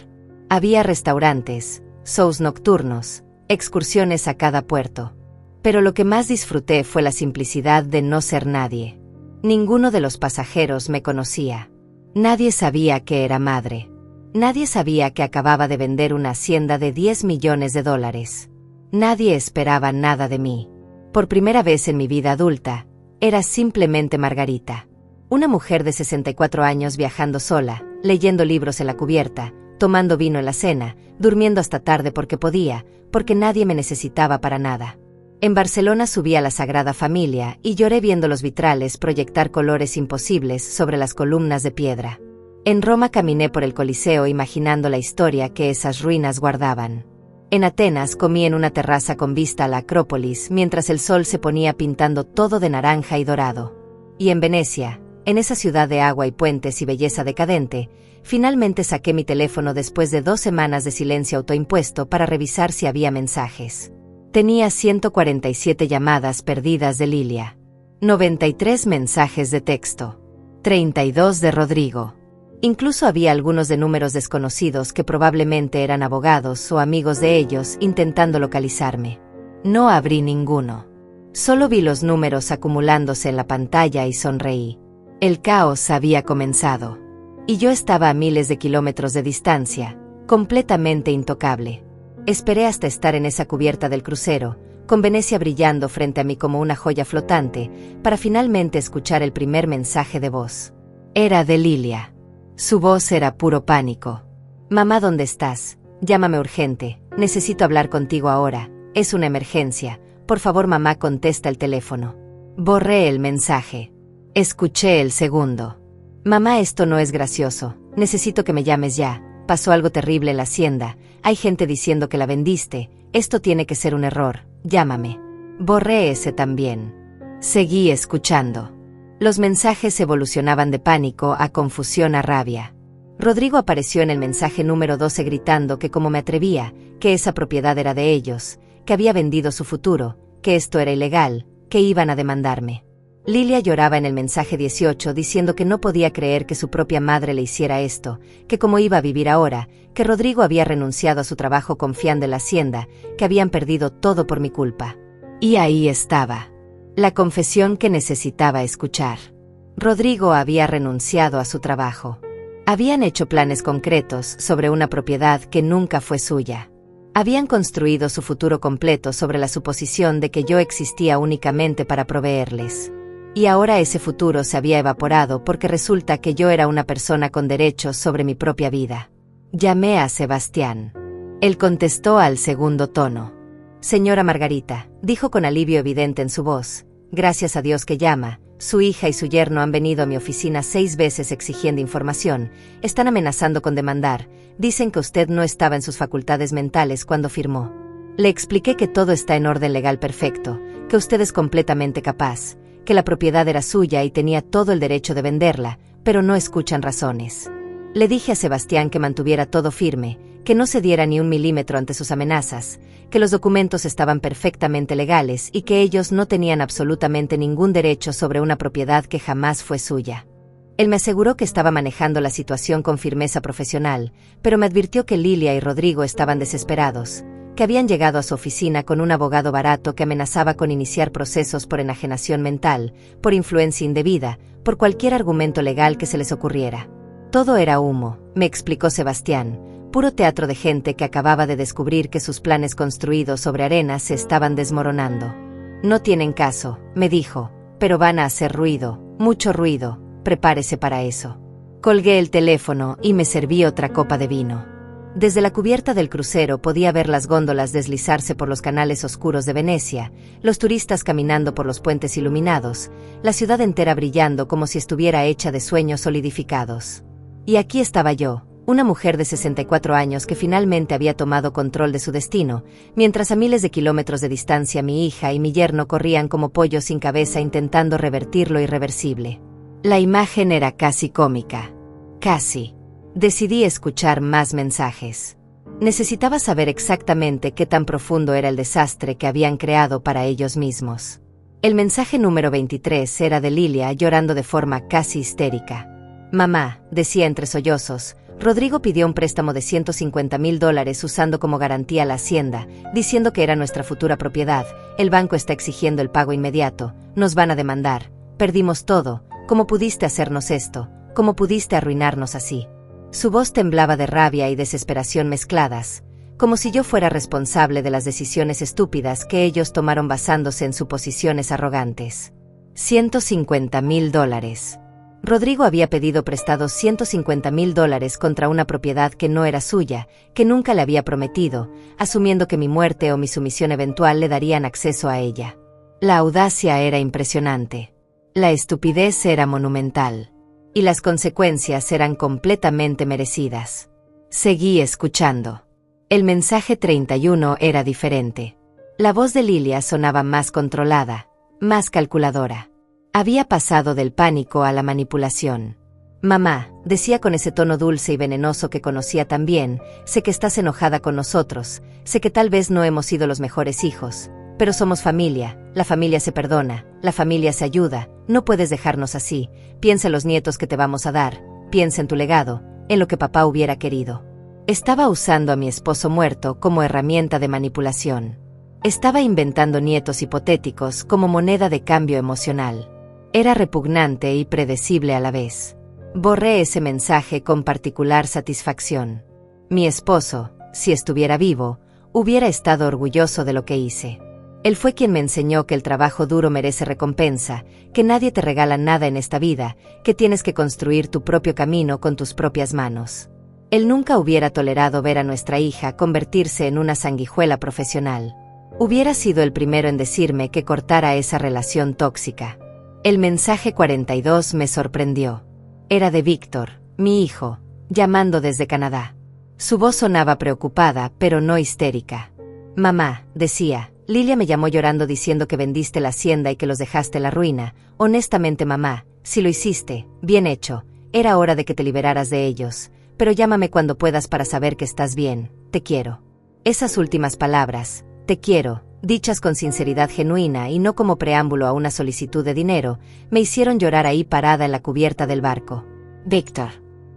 Había restaurantes, shows nocturnos, excursiones a cada puerto. Pero lo que más disfruté fue la simplicidad de no ser nadie. Ninguno de los pasajeros me conocía. Nadie sabía que era madre. Nadie sabía que acababa de vender una hacienda de $10 millones. Nadie esperaba nada de mí. Por primera vez en mi vida adulta, era simplemente Margarita. Una mujer de 64 años viajando sola, leyendo libros en la cubierta, tomando vino en la cena, durmiendo hasta tarde porque podía, porque nadie me necesitaba para nada. En Barcelona subí a la Sagrada Familia y lloré viendo los vitrales proyectar colores imposibles sobre las columnas de piedra. En Roma caminé por el Coliseo imaginando la historia que esas ruinas guardaban. En Atenas comí en una terraza con vista a la Acrópolis mientras el sol se ponía pintando todo de naranja y dorado. Y en Venecia, en esa ciudad de agua y puentes y belleza decadente, finalmente saqué mi teléfono después de 2 semanas de silencio autoimpuesto para revisar si había mensajes. Tenía 147 llamadas perdidas de Lilia. 93 mensajes de texto. 32 de Rodrigo. Incluso había algunos de números desconocidos que probablemente eran abogados o amigos de ellos intentando localizarme. No abrí ninguno. Solo vi los números acumulándose en la pantalla y sonreí. El caos había comenzado. Y yo estaba a miles de kilómetros de distancia, completamente intocable. Esperé hasta estar en esa cubierta del crucero, con Venecia brillando frente a mí como una joya flotante, para finalmente escuchar el primer mensaje de voz. Era de Lilia. Su voz era puro pánico. Mamá, ¿dónde estás? Llámame urgente, necesito hablar contigo ahora, es una emergencia, por favor mamá contesta el teléfono. Borré el mensaje. Escuché el segundo. Mamá, esto no es gracioso, necesito que me llames ya, pasó algo terrible en la hacienda, hay gente diciendo que la vendiste, esto tiene que ser un error, llámame. Borré ese también. Seguí escuchando. Los mensajes evolucionaban de pánico a confusión a rabia. Rodrigo apareció en el mensaje número 12 gritando que como me atrevía, que esa propiedad era de ellos, que había vendido su futuro, que esto era ilegal, que iban a demandarme. Lilia lloraba en el mensaje 18 diciendo que no podía creer que su propia madre le hiciera esto, que cómo iba a vivir ahora, que Rodrigo había renunciado a su trabajo confiando en la hacienda, que habían perdido todo por mi culpa. Y ahí estaba. La confesión que necesitaba escuchar. Rodrigo había renunciado a su trabajo. Habían hecho planes concretos sobre una propiedad que nunca fue suya. Habían construido su futuro completo sobre la suposición de que yo existía únicamente para proveerles. Y ahora ese futuro se había evaporado porque resulta que yo era una persona con derechos sobre mi propia vida. Llamé a Sebastián. Él contestó al segundo tono. Señora Margarita, dijo con alivio evidente en su voz, gracias a Dios que llama, su hija y su yerno han venido a mi oficina 6 veces exigiendo información, están amenazando con demandar, dicen que usted no estaba en sus facultades mentales cuando firmó. Le expliqué que todo está en orden legal perfecto, que usted es completamente capaz, que la propiedad era suya y tenía todo el derecho de venderla, pero no escuchan razones. Le dije a Sebastián que mantuviera todo firme, que no cediera ni un milímetro ante sus amenazas, que los documentos estaban perfectamente legales y que ellos no tenían absolutamente ningún derecho sobre una propiedad que jamás fue suya. Él me aseguró que estaba manejando la situación con firmeza profesional, pero me advirtió que Lilia y Rodrigo estaban desesperados, que habían llegado a su oficina con un abogado barato que amenazaba con iniciar procesos por enajenación mental, por influencia indebida, por cualquier argumento legal que se les ocurriera. Todo era humo, me explicó Sebastián, puro teatro de gente que acababa de descubrir que sus planes construidos sobre arena se estaban desmoronando. No tienen caso, me dijo, pero van a hacer ruido, mucho ruido, prepárese para eso. Colgué el teléfono y me serví otra copa de vino. Desde la cubierta del crucero podía ver las góndolas deslizarse por los canales oscuros de Venecia, los turistas caminando por los puentes iluminados, la ciudad entera brillando como si estuviera hecha de sueños solidificados. Y aquí estaba yo, una mujer de 64 años que finalmente había tomado control de su destino, mientras a miles de kilómetros de distancia mi hija y mi yerno corrían como pollos sin cabeza intentando revertir lo irreversible. La imagen era casi cómica. Casi. Decidí escuchar más mensajes. Necesitaba saber exactamente qué tan profundo era el desastre que habían creado para ellos mismos. El mensaje número 23 era de Lilia llorando de forma casi histérica. Mamá, decía entre sollozos, Rodrigo pidió un préstamo de $150,000 usando como garantía la hacienda, diciendo que era nuestra futura propiedad, el banco está exigiendo el pago inmediato, nos van a demandar, perdimos todo, ¿cómo pudiste hacernos esto? ¿Cómo pudiste arruinarnos así? Su voz temblaba de rabia y desesperación mezcladas, como si yo fuera responsable de las decisiones estúpidas que ellos tomaron basándose en suposiciones arrogantes. $150,000. Rodrigo había pedido prestados $150,000 contra una propiedad que no era suya, que nunca le había prometido, asumiendo que mi muerte o mi sumisión eventual le darían acceso a ella. La audacia era impresionante. La estupidez era monumental. Y las consecuencias eran completamente merecidas. Seguí escuchando. El mensaje 31 era diferente. La voz de Lilia sonaba más controlada, más calculadora. Había pasado del pánico a la manipulación. Mamá, decía con ese tono dulce y venenoso que conocía tan bien, sé que estás enojada con nosotros, sé que tal vez no hemos sido los mejores hijos, pero somos familia, la familia se perdona, la familia se ayuda, no puedes dejarnos así, piensa en los nietos que te vamos a dar, piensa en tu legado, en lo que papá hubiera querido. Estaba usando a mi esposo muerto como herramienta de manipulación. Estaba inventando nietos hipotéticos como moneda de cambio emocional. Era repugnante y predecible a la vez. Borré ese mensaje con particular satisfacción. Mi esposo, si estuviera vivo, hubiera estado orgulloso de lo que hice. Él fue quien me enseñó que el trabajo duro merece recompensa, que nadie te regala nada en esta vida, que tienes que construir tu propio camino con tus propias manos. Él nunca hubiera tolerado ver a nuestra hija convertirse en una sanguijuela profesional. Hubiera sido el primero en decirme que cortara esa relación tóxica. El mensaje 42 me sorprendió. Era de Víctor, mi hijo, llamando desde Canadá. Su voz sonaba preocupada, pero no histérica. Mamá, decía, Lilia me llamó llorando diciendo que vendiste la hacienda y que los dejaste en la ruina. Honestamente, mamá, si lo hiciste, bien hecho, era hora de que te liberaras de ellos, pero llámame cuando puedas para saber que estás bien, te quiero. Esas últimas palabras, te quiero, dichas con sinceridad genuina y no como preámbulo a una solicitud de dinero, me hicieron llorar ahí parada en la cubierta del barco. Víctor,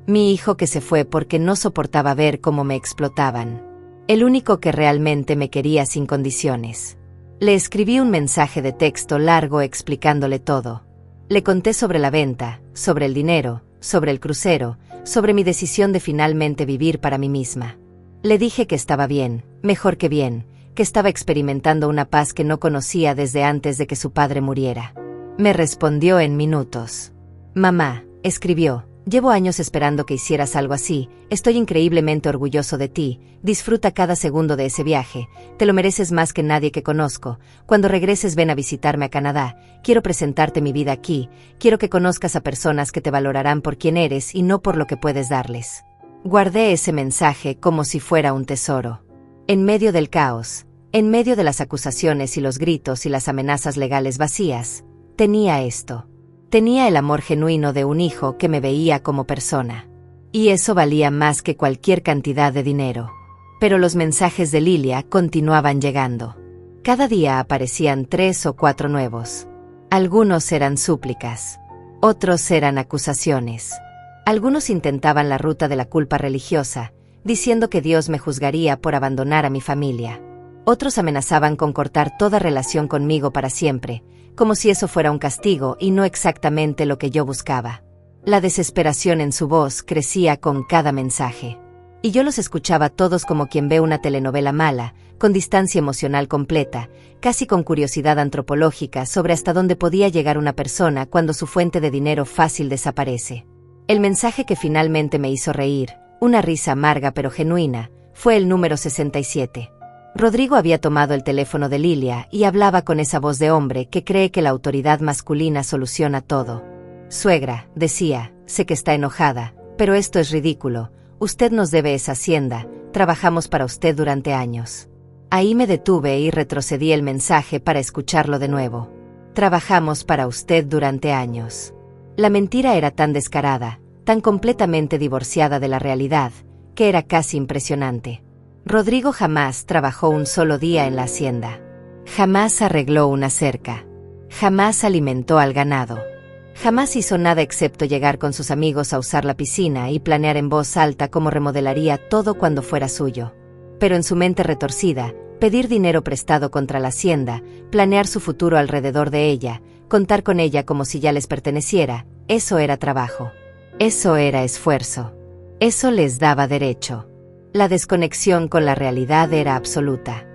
mi hijo que se fue porque no soportaba ver cómo me explotaban. El único que realmente me quería sin condiciones. Le escribí un mensaje de texto largo explicándole todo. Le conté sobre la venta, sobre el dinero, sobre el crucero, sobre mi decisión de finalmente vivir para mí misma. Le dije que estaba bien, mejor que bien, que estaba experimentando una paz que no conocía desde antes de que su padre muriera. Me respondió en minutos. Mamá, escribió, llevo años esperando que hicieras algo así, estoy increíblemente orgulloso de ti, disfruta cada segundo de ese viaje, te lo mereces más que nadie que conozco, cuando regreses ven a visitarme a Canadá, quiero presentarte mi vida aquí, quiero que conozcas a personas que te valorarán por quien eres y no por lo que puedes darles. Guardé ese mensaje como si fuera un tesoro. En medio del caos, en medio de las acusaciones y los gritos y las amenazas legales vacías, tenía esto. Tenía el amor genuino de un hijo que me veía como persona. Y eso valía más que cualquier cantidad de dinero. Pero los mensajes de Lilia continuaban llegando. Cada día aparecían 3 o 4 nuevos. Algunos eran súplicas. Otros eran acusaciones. Algunos intentaban la ruta de la culpa religiosa, diciendo que Dios me juzgaría por abandonar a mi familia. Otros amenazaban con cortar toda relación conmigo para siempre, como si eso fuera un castigo y no exactamente lo que yo buscaba. La desesperación en su voz crecía con cada mensaje. Y yo los escuchaba todos como quien ve una telenovela mala, con distancia emocional completa, casi con curiosidad antropológica sobre hasta dónde podía llegar una persona cuando su fuente de dinero fácil desaparece. El mensaje que finalmente me hizo reír, una risa amarga pero genuina, fue el número 67. Rodrigo había tomado el teléfono de Lilia y hablaba con esa voz de hombre que cree que la autoridad masculina soluciona todo. «Suegra», decía, «sé que está enojada, pero esto es ridículo. Usted nos debe esa hacienda, trabajamos para usted durante años». Ahí me detuve y retrocedí el mensaje para escucharlo de nuevo. «Trabajamos para usted durante años». La mentira era tan descarada, tan completamente divorciada de la realidad, que era casi impresionante. Rodrigo jamás trabajó un solo día en la hacienda. Jamás arregló una cerca. Jamás alimentó al ganado. Jamás hizo nada excepto llegar con sus amigos a usar la piscina y planear en voz alta cómo remodelaría todo cuando fuera suyo. Pero en su mente retorcida, pedir dinero prestado contra la hacienda, planear su futuro alrededor de ella, contar con ella como si ya les perteneciera, eso era trabajo. Eso era esfuerzo. Eso les daba derecho. La desconexión con la realidad era absoluta.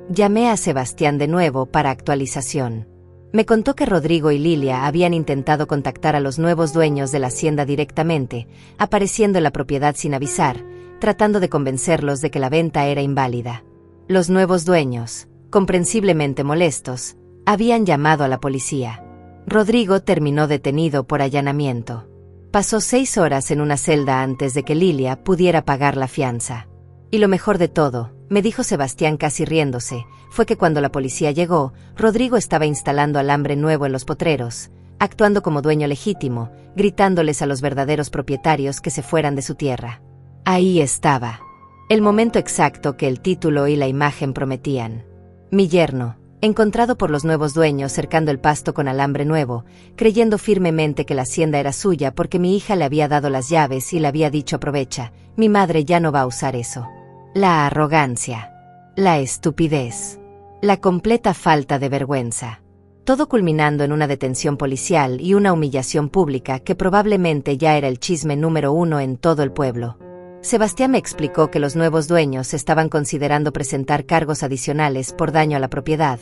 Llamé a Sebastián de nuevo para actualización. Me contó que Rodrigo y Lilia habían intentado contactar a los nuevos dueños de la hacienda directamente, apareciendo en la propiedad sin avisar, tratando de convencerlos de que la venta era inválida. Los nuevos dueños, comprensiblemente molestos, habían llamado a la policía. Rodrigo terminó detenido por allanamiento. Pasó 6 horas en una celda antes de que Lilia pudiera pagar la fianza. Y lo mejor de todo, me dijo Sebastián casi riéndose, fue que cuando la policía llegó, Rodrigo estaba instalando alambre nuevo en los potreros, actuando como dueño legítimo, gritándoles a los verdaderos propietarios que se fueran de su tierra. Ahí estaba. El momento exacto que el título y la imagen prometían. Mi yerno, encontrado por los nuevos dueños cercando el pasto con alambre nuevo, creyendo firmemente que la hacienda era suya porque mi hija le había dado las llaves y le había dicho aprovecha, mi madre ya no va a usar eso. La arrogancia. La estupidez. La completa falta de vergüenza. Todo culminando en una detención policial y una humillación pública que probablemente ya era el chisme número 1 en todo el pueblo. Sebastián me explicó que los nuevos dueños estaban considerando presentar cargos adicionales por daño a la propiedad,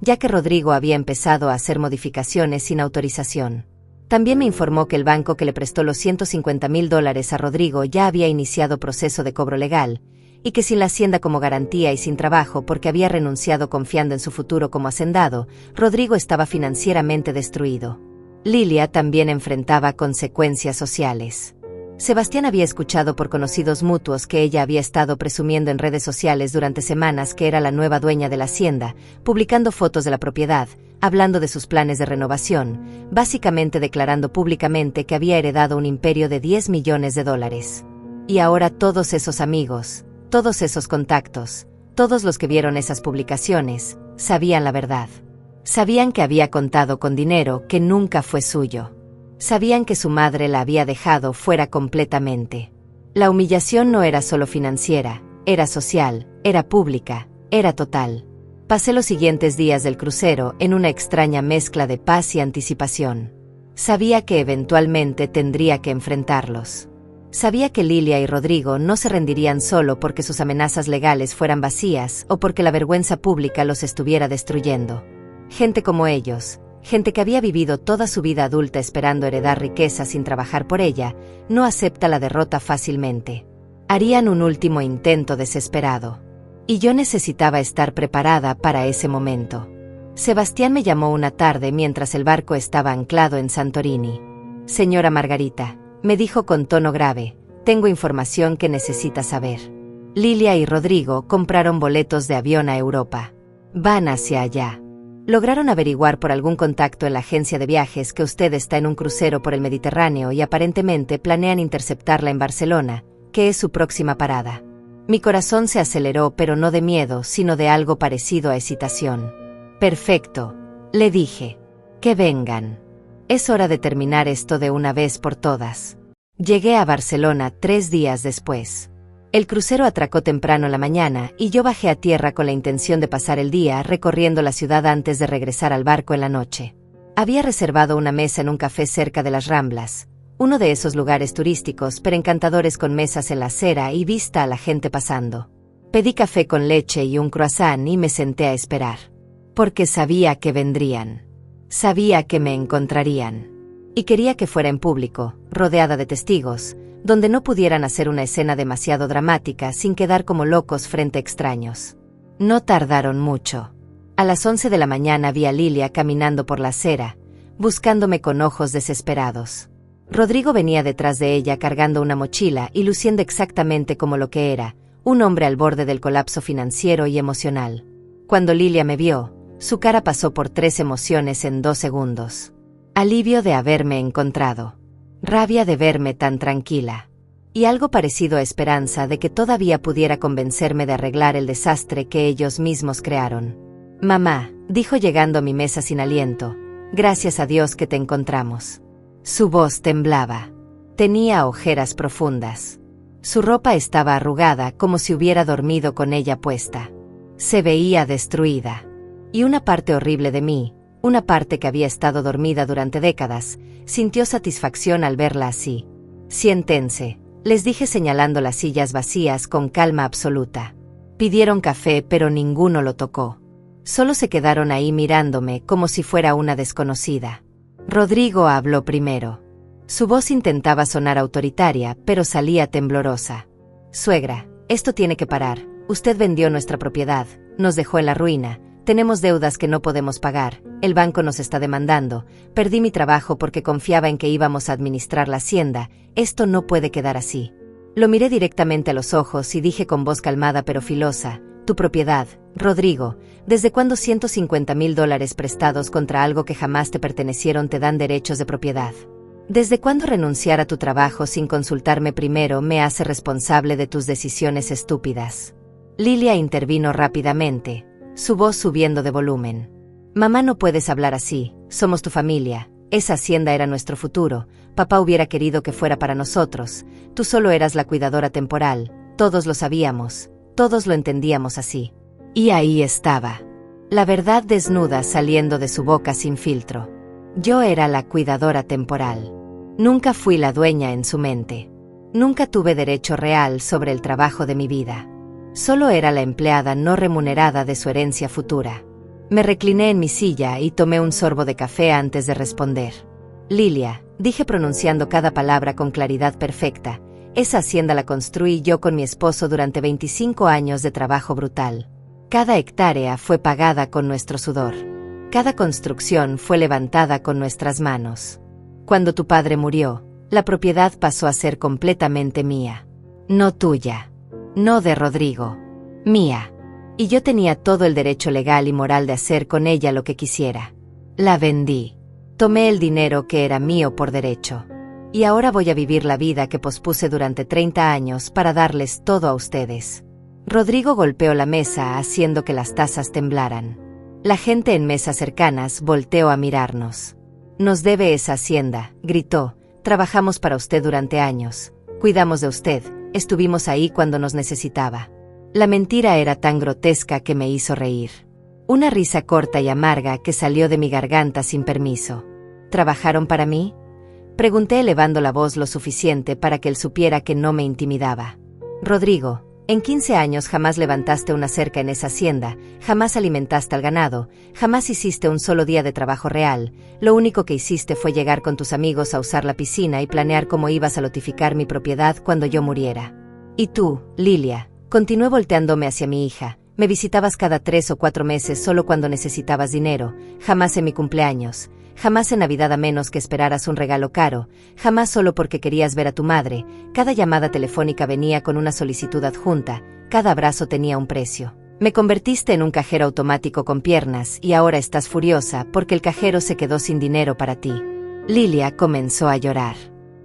ya que Rodrigo había empezado a hacer modificaciones sin autorización. También me informó que el banco que le prestó los $150,000 a Rodrigo ya había iniciado proceso de cobro legal, y que sin la hacienda como garantía y sin trabajo porque había renunciado confiando en su futuro como hacendado, Rodrigo estaba financieramente destruido. Lilia también enfrentaba consecuencias sociales. Sebastián había escuchado por conocidos mutuos que ella había estado presumiendo en redes sociales durante semanas que era la nueva dueña de la hacienda, publicando fotos de la propiedad, hablando de sus planes de renovación, básicamente declarando públicamente que había heredado un imperio de $10 millones. Y ahora todos esos amigos, todos esos contactos, todos los que vieron esas publicaciones, sabían la verdad. Sabían que había contado con dinero que nunca fue suyo. Sabían que su madre la había dejado fuera completamente. La humillación no era solo financiera, era social, era pública, era total. Pasé los siguientes días del crucero en una extraña mezcla de paz y anticipación. Sabía que eventualmente tendría que enfrentarlos. Sabía que Lilia y Rodrigo no se rendirían solo porque sus amenazas legales fueran vacías o porque la vergüenza pública los estuviera destruyendo. Gente como ellos, gente que había vivido toda su vida adulta esperando heredar riqueza sin trabajar por ella, no acepta la derrota fácilmente. Harían un último intento desesperado. Y yo necesitaba estar preparada para ese momento. Sebastián me llamó una tarde mientras el barco estaba anclado en Santorini. Señora Margarita, me dijo con tono grave, tengo información que necesita saber. Lilia y Rodrigo compraron boletos de avión a Europa. Van hacia allá. Lograron averiguar por algún contacto en la agencia de viajes que usted está en un crucero por el Mediterráneo y aparentemente planean interceptarla en Barcelona, que es su próxima parada. Mi corazón se aceleró, pero no de miedo, sino de algo parecido a excitación. Perfecto, le dije. Que vengan. Es hora de terminar esto de una vez por todas. Llegué a Barcelona 3 días después. El crucero atracó temprano en la mañana y yo bajé a tierra con la intención de pasar el día recorriendo la ciudad antes de regresar al barco en la noche. Había reservado una mesa en un café cerca de las Ramblas, uno de esos lugares turísticos pero encantadores con mesas en la acera y vista a la gente pasando. Pedí café con leche y un croissant y me senté a esperar. Porque sabía que vendrían. Sabía que me encontrarían. Y quería que fuera en público, rodeada de testigos, donde no pudieran hacer una escena demasiado dramática sin quedar como locos frente a extraños. No tardaron mucho. A las 11 de la mañana vi a Lilia caminando por la acera, buscándome con ojos desesperados. Rodrigo venía detrás de ella cargando una mochila y luciendo exactamente como lo que era, un hombre al borde del colapso financiero y emocional. Cuando Lilia me vio, su cara pasó por 3 emociones en 2 segundos. Alivio de haberme encontrado. Rabia de verme tan tranquila. Y algo parecido a esperanza de que todavía pudiera convencerme de arreglar el desastre que ellos mismos crearon. Mamá, dijo llegando a mi mesa sin aliento, gracias a Dios que te encontramos. Su voz temblaba. Tenía ojeras profundas. Su ropa estaba arrugada como si hubiera dormido con ella puesta. Se veía destruida. Y una parte horrible de mí, una parte que había estado dormida durante décadas, sintió satisfacción al verla así. Siéntense, les dije señalando las sillas vacías con calma absoluta. Pidieron café pero ninguno lo tocó. Solo se quedaron ahí mirándome como si fuera una desconocida. Rodrigo habló primero. Su voz intentaba sonar autoritaria, pero salía temblorosa. Suegra, esto tiene que parar. Usted vendió nuestra propiedad, nos dejó en la ruina. Tenemos deudas que no podemos pagar, el banco nos está demandando, perdí mi trabajo porque confiaba en que íbamos a administrar la hacienda, esto no puede quedar así. Lo miré directamente a los ojos y dije con voz calmada pero filosa, tu propiedad, Rodrigo, ¿desde cuándo $150,000 prestados contra algo que jamás te pertenecieron te dan derechos de propiedad? ¿Desde cuándo renunciar a tu trabajo sin consultarme primero me hace responsable de tus decisiones estúpidas? Lilia intervino rápidamente, su voz subiendo de volumen. Mamá, no puedes hablar así, somos tu familia, esa hacienda era nuestro futuro, papá hubiera querido que fuera para nosotros, tú solo eras la cuidadora temporal, todos lo sabíamos, todos lo entendíamos así. Y ahí estaba. La verdad desnuda saliendo de su boca sin filtro. Yo era la cuidadora temporal. Nunca fui la dueña en su mente. Nunca tuve derecho real sobre el trabajo de mi vida. Solo era la empleada no remunerada de su herencia futura. Me recliné en mi silla y tomé un sorbo de café antes de responder. Lilia, dije pronunciando cada palabra con claridad perfecta, esa hacienda la construí yo con mi esposo durante 25 años de trabajo brutal. Cada hectárea fue pagada con nuestro sudor. Cada construcción fue levantada con nuestras manos. Cuando tu padre murió, la propiedad pasó a ser completamente mía. No tuya. No de Rodrigo. Mía. Y yo tenía todo el derecho legal y moral de hacer con ella lo que quisiera. La vendí. Tomé el dinero que era mío por derecho. Y ahora voy a vivir la vida que pospuse durante 30 años para darles todo a ustedes. Rodrigo golpeó la mesa haciendo que las tazas temblaran. La gente en mesas cercanas volteó a mirarnos. Nos debe esa hacienda, gritó. Trabajamos para usted durante años. Cuidamos de usted. Estuvimos ahí cuando nos necesitaba. La mentira era tan grotesca que me hizo reír. Una risa corta y amarga que salió de mi garganta sin permiso. ¿Trabajaron para mí? Pregunté elevando la voz lo suficiente para que él supiera que no me intimidaba. Rodrigo, en 15 años jamás levantaste una cerca en esa hacienda, jamás alimentaste al ganado, jamás hiciste un solo día de trabajo real, lo único que hiciste fue llegar con tus amigos a usar la piscina y planear cómo ibas a lotificar mi propiedad cuando yo muriera. Y tú, Lilia, continué volteándome hacia mi hija, me visitabas cada 3 o 4 meses solo cuando necesitabas dinero, jamás en mi cumpleaños, jamás en Navidad a menos que esperaras un regalo caro, jamás solo porque querías ver a tu madre, cada llamada telefónica venía con una solicitud adjunta, cada abrazo tenía un precio. Me convertiste en un cajero automático con piernas y ahora estás furiosa porque el cajero se quedó sin dinero para ti. Lilia comenzó a llorar.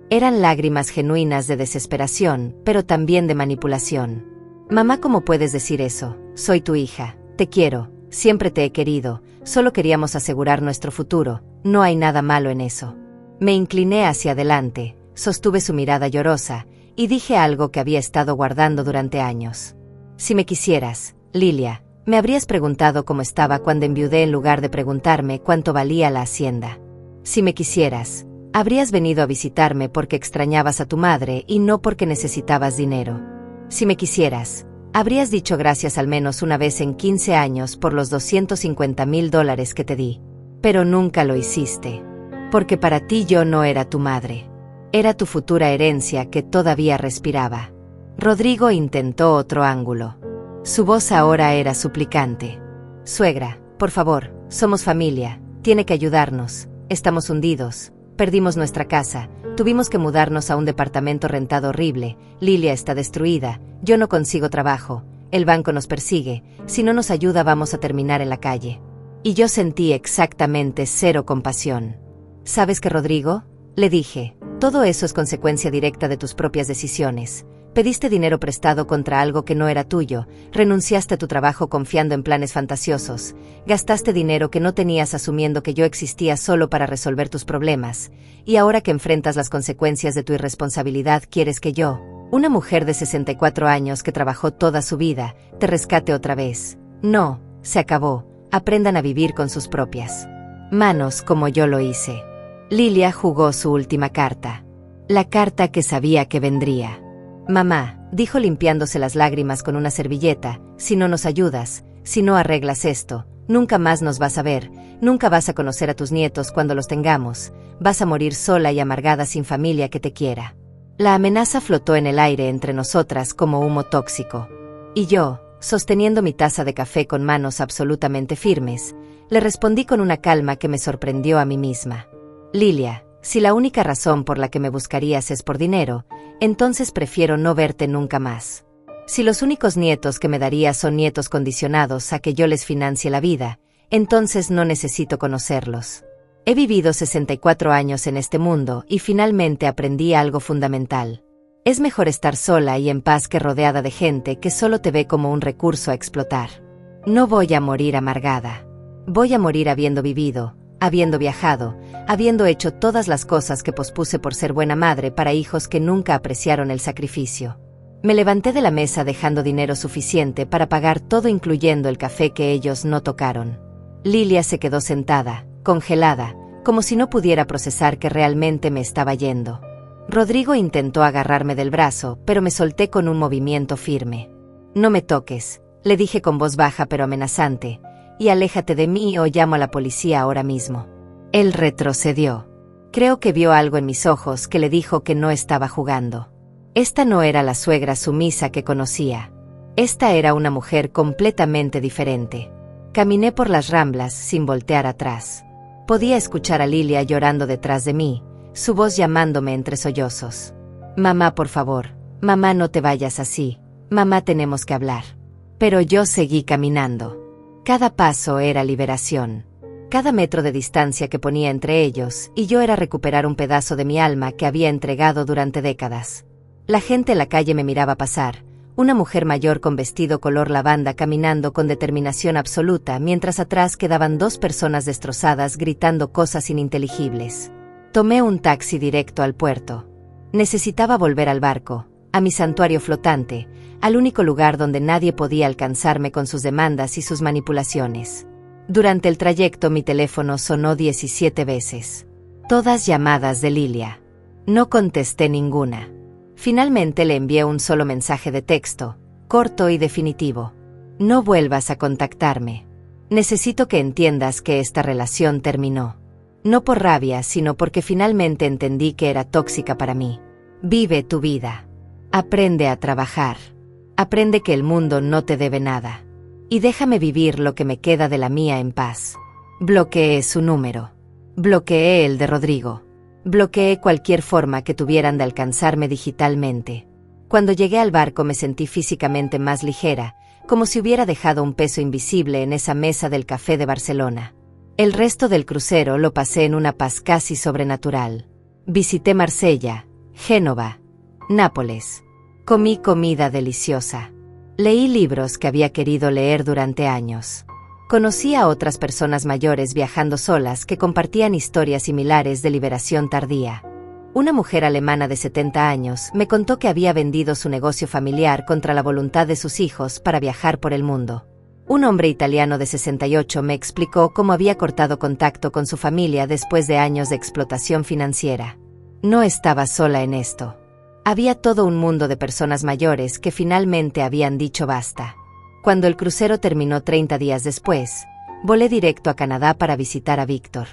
Eran lágrimas genuinas de desesperación, pero también de manipulación. Mamá, ¿cómo puedes decir eso? Soy tu hija, te quiero, siempre te he querido, solo queríamos asegurar nuestro futuro. no hay nada malo en eso. Me incliné hacia adelante, sostuve su mirada llorosa, y dije algo que había estado guardando durante años. Si me quisieras, Lilia, me habrías preguntado cómo estaba cuando enviudé en lugar de preguntarme cuánto valía la hacienda. Si me quisieras, habrías venido a visitarme porque extrañabas a tu madre y no porque necesitabas dinero. Si me quisieras, habrías dicho gracias al menos una vez en 15 años por los $250,000 que te di. Pero nunca lo hiciste. Porque para ti yo no era tu madre. Era tu futura herencia que todavía respiraba. Rodrigo intentó otro ángulo. Su voz ahora era suplicante. Suegra, por favor, somos familia, tiene que ayudarnos, estamos hundidos, perdimos nuestra casa, tuvimos que mudarnos a un departamento rentado horrible, Lilia está destruida, yo no consigo trabajo, el banco nos persigue, si no nos ayuda vamos a terminar en la calle. Y yo sentí exactamente cero compasión. ¿Sabes qué, Rodrigo? Le dije, todo eso es consecuencia directa de tus propias decisiones. Pediste dinero prestado contra algo que no era tuyo, renunciaste a tu trabajo confiando en planes fantasiosos, gastaste dinero que no tenías asumiendo que yo existía solo para resolver tus problemas, y ahora que enfrentas las consecuencias de tu irresponsabilidad quieres que yo, una mujer de 64 años que trabajó toda su vida, te rescate otra vez. No, se acabó, aprendan a vivir con sus propias manos como yo lo hice. Lilia jugó su última carta. La carta que sabía que vendría. Mamá, dijo limpiándose las lágrimas con una servilleta, si no nos ayudas, si no arreglas esto, nunca más nos vas a ver, nunca vas a conocer a tus nietos cuando los tengamos, vas a morir sola y amargada sin familia que te quiera. La amenaza flotó en el aire entre nosotras como humo tóxico. Y yo, sosteniendo mi taza de café con manos absolutamente firmes, le respondí con una calma que me sorprendió a mí misma. Lilia, si la única razón por la que me buscarías es por dinero, entonces prefiero no verte nunca más. Si los únicos nietos que me darías son nietos condicionados a que yo les financie la vida, entonces no necesito conocerlos. He vivido 64 años en este mundo y finalmente aprendí algo fundamental. Es mejor estar sola y en paz que rodeada de gente que solo te ve como un recurso a explotar. No voy a morir amargada. Voy a morir habiendo vivido, habiendo viajado, habiendo hecho todas las cosas que pospuse por ser buena madre para hijos que nunca apreciaron el sacrificio. Me levanté de la mesa dejando dinero suficiente para pagar todo incluyendo el café que ellos no tocaron. Lilia se quedó sentada, congelada, como si no pudiera procesar que realmente me estaba yendo. Rodrigo intentó agarrarme del brazo, pero me solté con un movimiento firme. No me toques, le dije con voz baja pero amenazante, y aléjate de mí o llamo a la policía ahora mismo. Él retrocedió. Creo que vio algo en mis ojos que le dijo que no estaba jugando. Esta no era la suegra sumisa que conocía. Esta era una mujer completamente diferente. Caminé por las ramblas sin voltear atrás. Podía escuchar a Lilia llorando detrás de mí, su voz llamándome entre sollozos. Mamá, por favor, mamá, no te vayas así, mamá, tenemos que hablar. Pero yo seguí caminando. Cada paso era liberación. Cada metro de distancia que ponía entre ellos y yo era recuperar un pedazo de mi alma que había entregado durante décadas. La gente en la calle me miraba pasar, una mujer mayor con vestido color lavanda caminando con determinación absoluta mientras atrás quedaban dos personas destrozadas gritando cosas ininteligibles. Tomé un taxi directo al puerto. Necesitaba volver al barco, a mi santuario flotante, al único lugar donde nadie podía alcanzarme con sus demandas y sus manipulaciones. Durante el trayecto mi teléfono sonó 17 veces. Todas llamadas de Lilia. No contesté ninguna. Finalmente le envié un solo mensaje de texto, corto y definitivo. No vuelvas a contactarme. Necesito que entiendas que esta relación terminó. No por rabia, sino porque finalmente entendí que era tóxica para mí. Vive tu vida. Aprende a trabajar. Aprende que el mundo no te debe nada. Y déjame vivir lo que me queda de la mía en paz. Bloqueé su número. Bloqueé el de Rodrigo. Bloqueé cualquier forma que tuvieran de alcanzarme digitalmente. Cuando llegué al barco me sentí físicamente más ligera, como si hubiera dejado un peso invisible en esa mesa del café de Barcelona. El resto del crucero lo pasé en una paz casi sobrenatural. Visité Marsella, Génova, Nápoles. Comí comida deliciosa. Leí libros que había querido leer durante años. Conocí a otras personas mayores viajando solas que compartían historias similares de liberación tardía. Una mujer alemana de 70 años me contó que había vendido su negocio familiar contra la voluntad de sus hijos para viajar por el mundo. Un hombre italiano de 68 me explicó cómo había cortado contacto con su familia después de años de explotación financiera. No estaba sola en esto. Había todo un mundo de personas mayores que finalmente habían dicho basta. Cuando el crucero terminó 30 días después, volé directo a Canadá para visitar a Víctor.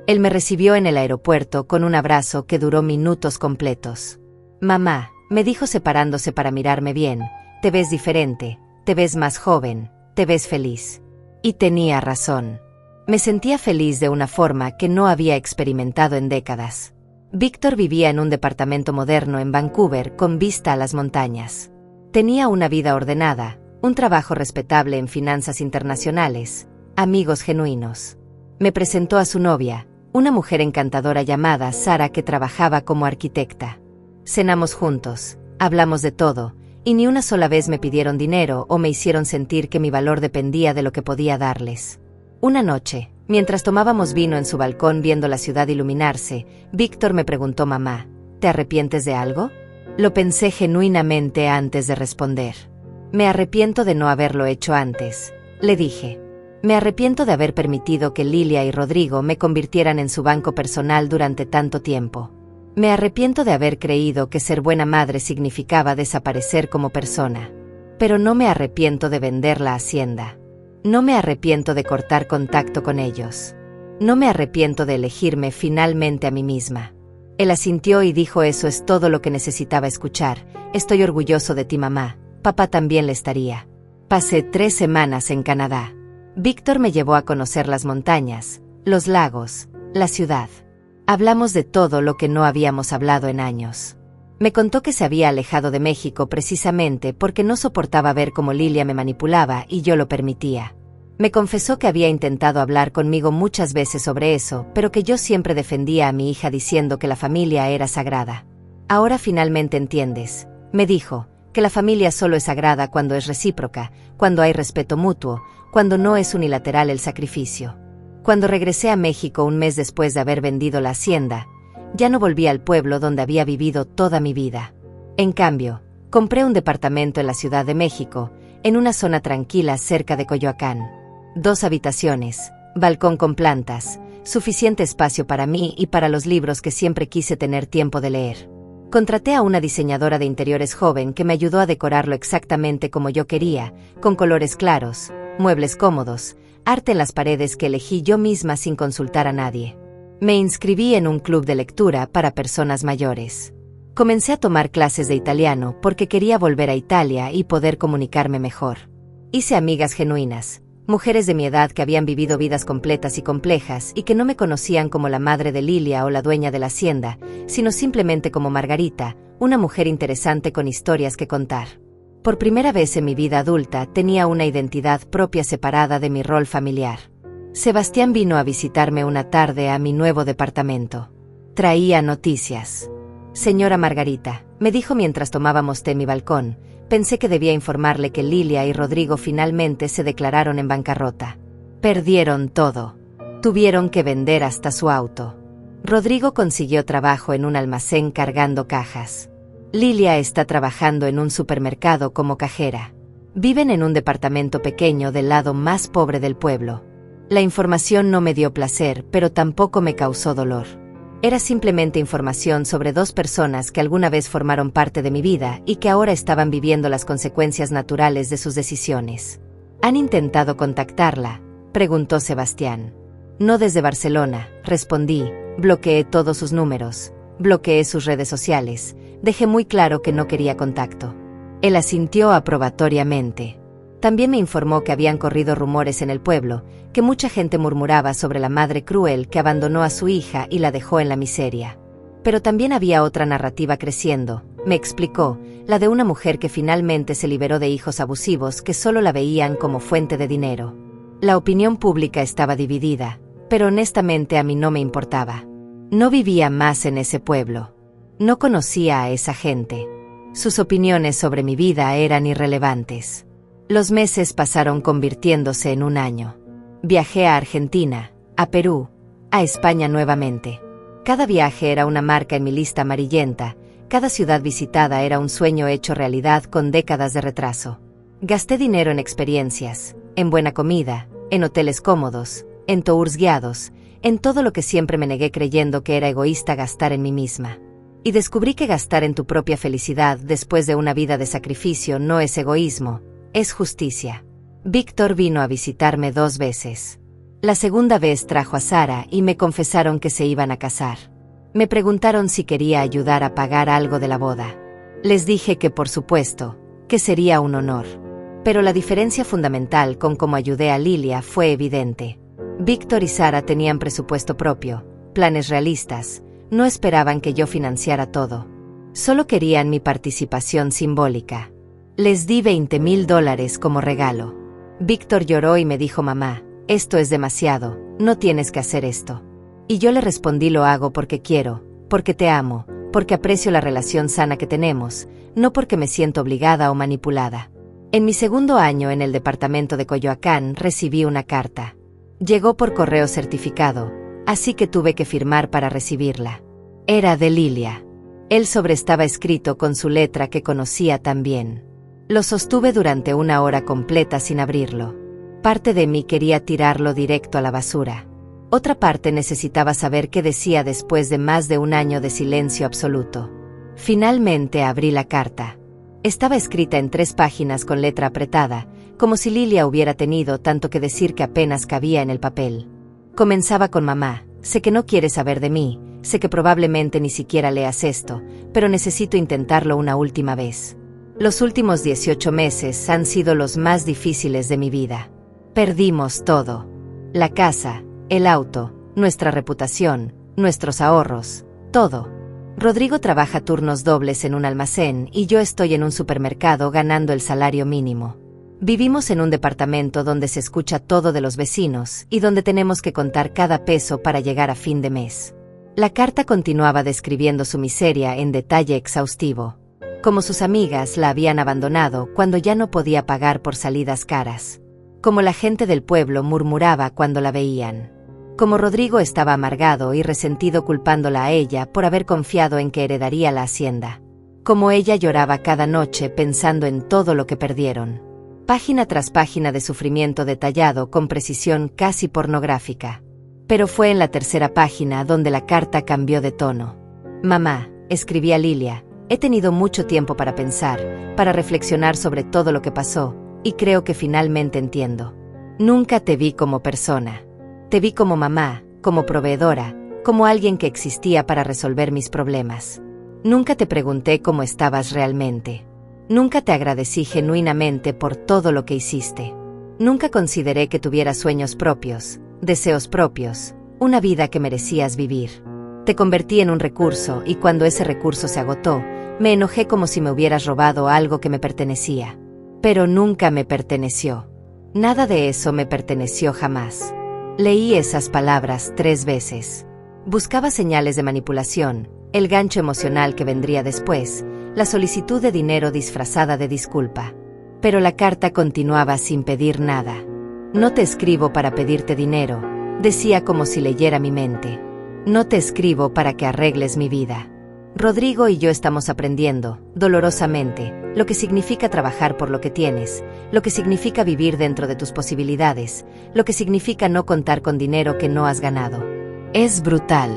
Él me recibió en el aeropuerto con un abrazo que duró minutos completos. «Mamá», me dijo separándose para mirarme bien, «te ves diferente, te ves más joven, te ves feliz». Y tenía razón. Me sentía feliz de una forma que no había experimentado en décadas. Víctor vivía en un departamento moderno en Vancouver con vista a las montañas. Tenía una vida ordenada, un trabajo respetable en finanzas internacionales, amigos genuinos. Me presentó a su novia, una mujer encantadora llamada Sara que trabajaba como arquitecta. Cenamos juntos, hablamos de todo, y ni una sola vez me pidieron dinero o me hicieron sentir que mi valor dependía de lo que podía darles. Una noche, mientras tomábamos vino en su balcón viendo la ciudad iluminarse, Víctor me preguntó: «Mamá, ¿te arrepientes de algo?». Lo pensé genuinamente antes de responder. «Me arrepiento de no haberlo hecho antes», le dije. «Me arrepiento de haber permitido que Lilia y Rodrigo me convirtieran en su banco personal durante tanto tiempo. Me arrepiento de haber creído que ser buena madre significaba desaparecer como persona. Pero no me arrepiento de vender la hacienda. No me arrepiento de cortar contacto con ellos. No me arrepiento de elegirme finalmente a mí misma». Él asintió y dijo: «Eso es todo lo que necesitaba escuchar. Estoy orgulloso de ti, mamá. Papá también le estaría». Pasé 3 semanas en Canadá. Víctor me llevó a conocer las montañas, los lagos, la ciudad. Hablamos de todo lo que no habíamos hablado en años. Me contó que se había alejado de México precisamente porque no soportaba ver cómo Lilia me manipulaba y yo lo permitía. Me confesó que había intentado hablar conmigo muchas veces sobre eso, pero que yo siempre defendía a mi hija diciendo que la familia era sagrada. «Ahora finalmente entiendes», me dijo, «que la familia solo es sagrada cuando es recíproca, cuando hay respeto mutuo, cuando no es unilateral el sacrificio». Cuando regresé a México un mes después de haber vendido la hacienda, ya no volví al pueblo donde había vivido toda mi vida. En cambio, compré un departamento en la Ciudad de México, en una zona tranquila cerca de Coyoacán. 2 habitaciones, balcón con plantas, suficiente espacio para mí y para los libros que siempre quise tener tiempo de leer. Contraté a una diseñadora de interiores joven que me ayudó a decorarlo exactamente como yo quería, con colores claros, muebles cómodos, arte en las paredes que elegí yo misma sin consultar a nadie. Me inscribí en un club de lectura para personas mayores. Comencé a tomar clases de italiano porque quería volver a Italia y poder comunicarme mejor. Hice amigas genuinas, mujeres de mi edad que habían vivido vidas completas y complejas y que no me conocían como la madre de Lilia o la dueña de la hacienda, sino simplemente como Margarita, una mujer interesante con historias que contar. Por primera vez en mi vida adulta tenía una identidad propia separada de mi rol familiar. Sebastián vino a visitarme una tarde a mi nuevo departamento. Traía noticias. «Señora Margarita», me dijo mientras tomábamos té en mi balcón, pensé que debía informarle que Lilia y Rodrigo finalmente se declararon en bancarrota. Perdieron todo. Tuvieron que vender hasta su auto. Rodrigo consiguió trabajo en un almacén cargando cajas. Lilia está trabajando en un supermercado como cajera. Viven en un departamento pequeño del lado más pobre del pueblo. La información no me dio placer, pero tampoco me causó dolor. Era simplemente información sobre 2 personas que alguna vez formaron parte de mi vida y que ahora estaban viviendo las consecuencias naturales de sus decisiones. ¿Han intentado contactarla?, preguntó Sebastián. No desde Barcelona, respondí, bloqueé todos sus números, bloqueé sus redes sociales, dejé muy claro que no quería contacto. Él asintió aprobatoriamente. También me informó que habían corrido rumores en el pueblo, que mucha gente murmuraba sobre la madre cruel que abandonó a su hija y la dejó en la miseria. Pero también había otra narrativa creciendo, me explicó, la de una mujer que finalmente se liberó de hijos abusivos que solo la veían como fuente de dinero. La opinión pública estaba dividida, pero honestamente a mí no me importaba. No vivía más en ese pueblo. No conocía a esa gente. Sus opiniones sobre mi vida eran irrelevantes. Los meses pasaron convirtiéndose en un año. Viajé a Argentina, a Perú, a España nuevamente. Cada viaje era una marca en mi lista amarillenta, cada ciudad visitada era un sueño hecho realidad con décadas de retraso. Gasté dinero en experiencias, en buena comida, en hoteles cómodos, en tours guiados, en todo lo que siempre me negué creyendo que era egoísta gastar en mí misma. Y descubrí que gastar en tu propia felicidad después de una vida de sacrificio no es egoísmo, es justicia. Víctor vino a visitarme 2 veces. La segunda vez trajo a Sara y me confesaron que se iban a casar. Me preguntaron si quería ayudar a pagar algo de la boda. Les dije que por supuesto, que sería un honor. Pero la diferencia fundamental con cómo ayudé a Lilia fue evidente. Víctor y Sara tenían presupuesto propio, planes realistas, no esperaban que yo financiara todo. Solo querían mi participación simbólica. Les di $20,000 como regalo. Víctor lloró y me dijo: mamá, esto es demasiado, no tienes que hacer esto. Y yo le respondí: lo hago porque quiero, porque te amo, porque aprecio la relación sana que tenemos, no porque me siento obligada o manipulada. En mi segundo año en el departamento de Coyoacán recibí una carta. Llegó por correo certificado, así que tuve que firmar para recibirla. Era de Lilia. El sobre estaba escrito con su letra que conocía tan bien. Lo sostuve durante 1 hora completa sin abrirlo. Parte de mí quería tirarlo directo a la basura. Otra parte necesitaba saber qué decía después de más de 1 año de silencio absoluto. Finalmente abrí la carta. Estaba escrita en 3 páginas con letra apretada, como si Lilia hubiera tenido tanto que decir que apenas cabía en el papel. Comenzaba con: mamá, sé que no quieres saber de mí, sé que probablemente ni siquiera leas esto, pero necesito intentarlo una última vez. Los últimos 18 meses han sido los más difíciles de mi vida. Perdimos todo. La casa, el auto, nuestra reputación, nuestros ahorros, todo. Rodrigo trabaja turnos dobles en un almacén y yo estoy en un supermercado ganando el salario mínimo. Vivimos en un departamento donde se escucha todo de los vecinos y donde tenemos que contar cada peso para llegar a fin de mes. La carta continuaba describiendo su miseria en detalle exhaustivo. Como sus amigas la habían abandonado cuando ya no podía pagar por salidas caras. Como la gente del pueblo murmuraba cuando la veían. Como Rodrigo estaba amargado y resentido culpándola a ella por haber confiado en que heredaría la hacienda. Como ella lloraba cada noche pensando en todo lo que perdieron. Página tras página de sufrimiento detallado con precisión casi pornográfica. Pero fue en la 3ª página donde la carta cambió de tono. Mamá, escribía Lilia, he tenido mucho tiempo para pensar, para reflexionar sobre todo lo que pasó, y creo que finalmente entiendo. Nunca te vi como persona. Te vi como mamá, como proveedora, como alguien que existía para resolver mis problemas. Nunca te pregunté cómo estabas realmente. Nunca te agradecí genuinamente por todo lo que hiciste. Nunca consideré que tuvieras sueños propios, deseos propios, una vida que merecías vivir. Te convertí en un recurso y cuando ese recurso se agotó, me enojé como si me hubieras robado algo que me pertenecía. Pero nunca me perteneció. Nada de eso me perteneció jamás. Leí esas palabras 3 veces. Buscaba señales de manipulación, el gancho emocional que vendría después, la solicitud de dinero disfrazada de disculpa. Pero la carta continuaba sin pedir nada. No te escribo para pedirte dinero, decía como si leyera mi mente. No te escribo para que arregles mi vida. Rodrigo y yo estamos aprendiendo, dolorosamente, lo que significa trabajar por lo que tienes, lo que significa vivir dentro de tus posibilidades, lo que significa no contar con dinero que no has ganado. Es brutal,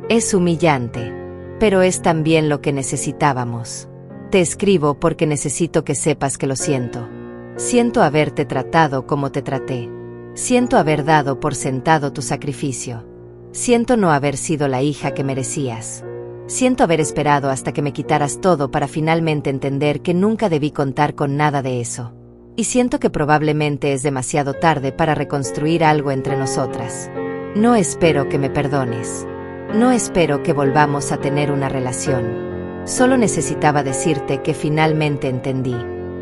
es humillante, pero es también lo que necesitábamos. Te escribo porque necesito que sepas que lo siento. Siento haberte tratado como te traté. Siento haber dado por sentado tu sacrificio. Siento no haber sido la hija que merecías. Siento haber esperado hasta que me quitaras todo para finalmente entender que nunca debí contar con nada de eso. Y siento que probablemente es demasiado tarde para reconstruir algo entre nosotras. No espero que me perdones. No espero que volvamos a tener una relación. Solo necesitaba decirte que finalmente entendí.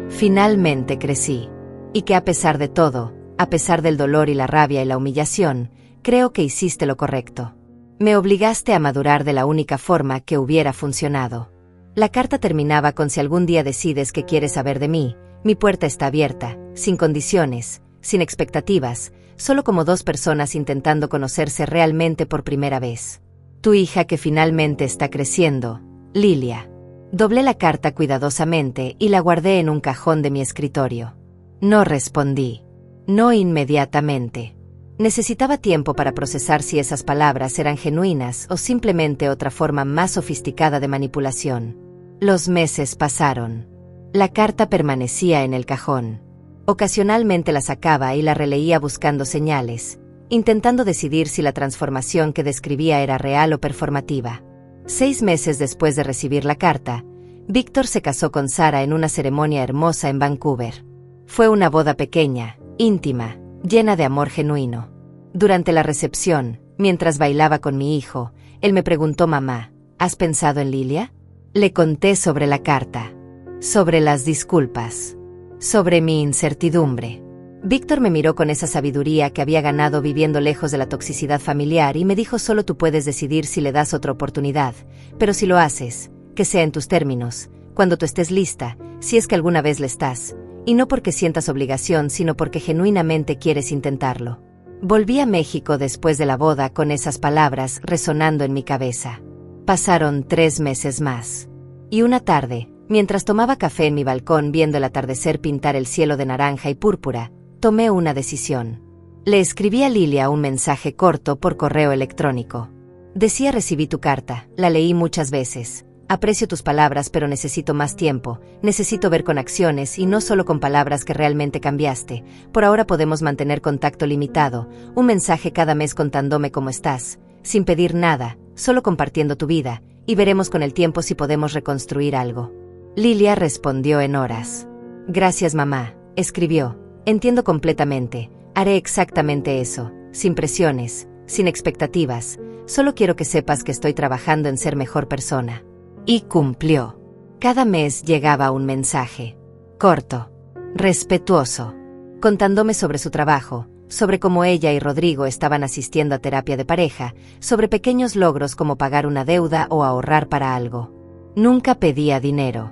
Finalmente crecí. Y que a pesar de todo, a pesar del dolor y la rabia y la humillación, creo que hiciste lo correcto. Me obligaste a madurar de la única forma que hubiera funcionado. La carta terminaba con: si algún día decides que quieres saber de mí, mi puerta está abierta, sin condiciones, sin expectativas, solo como dos personas intentando conocerse realmente por primera vez. Tu hija que finalmente está creciendo, Lilia. Doblé la carta cuidadosamente y la guardé en un cajón de mi escritorio. No respondí. No inmediatamente. Necesitaba tiempo para procesar si esas palabras eran genuinas o simplemente otra forma más sofisticada de manipulación. Los meses pasaron. La carta permanecía en el cajón. Ocasionalmente la sacaba y la releía buscando señales, intentando decidir si la transformación que describía era real o performativa. 6 meses después de recibir la carta, Víctor se casó con Sara en una ceremonia hermosa en Vancouver. Fue una boda pequeña, íntima, llena de amor genuino. Durante la recepción, mientras bailaba con mi hijo, él me preguntó: «Mamá, ¿has pensado en Lilia?». Le conté sobre la carta, sobre las disculpas, sobre mi incertidumbre. Víctor me miró con esa sabiduría que había ganado viviendo lejos de la toxicidad familiar y me dijo: «Solo tú puedes decidir si le das otra oportunidad, pero si lo haces, que sea en tus términos, cuando tú estés lista, si es que alguna vez le estás, y no porque sientas obligación, sino porque genuinamente quieres intentarlo». Volví a México después de la boda con esas palabras resonando en mi cabeza. Pasaron 3 meses más. Y una tarde, mientras tomaba café en mi balcón viendo el atardecer pintar el cielo de naranja y púrpura, tomé una decisión. Le escribí a Lilia un mensaje corto por correo electrónico. Decía: «Recibí tu carta, la leí muchas veces. Aprecio tus palabras, pero necesito más tiempo. Necesito ver con acciones y no solo con palabras que realmente cambiaste. Por ahora podemos mantener contacto limitado, un mensaje cada mes contándome cómo estás, sin pedir nada, solo compartiendo tu vida, y veremos con el tiempo si podemos reconstruir algo». Lilia respondió en horas. «Gracias, mamá», escribió. «Entiendo completamente. Haré exactamente eso, sin presiones, sin expectativas. Solo quiero que sepas que estoy trabajando en ser mejor persona». Y cumplió. Cada mes llegaba un mensaje. Corto, respetuoso, contándome sobre su trabajo, sobre cómo ella y Rodrigo estaban asistiendo a terapia de pareja, sobre pequeños logros como pagar una deuda o ahorrar para algo. Nunca pedía dinero.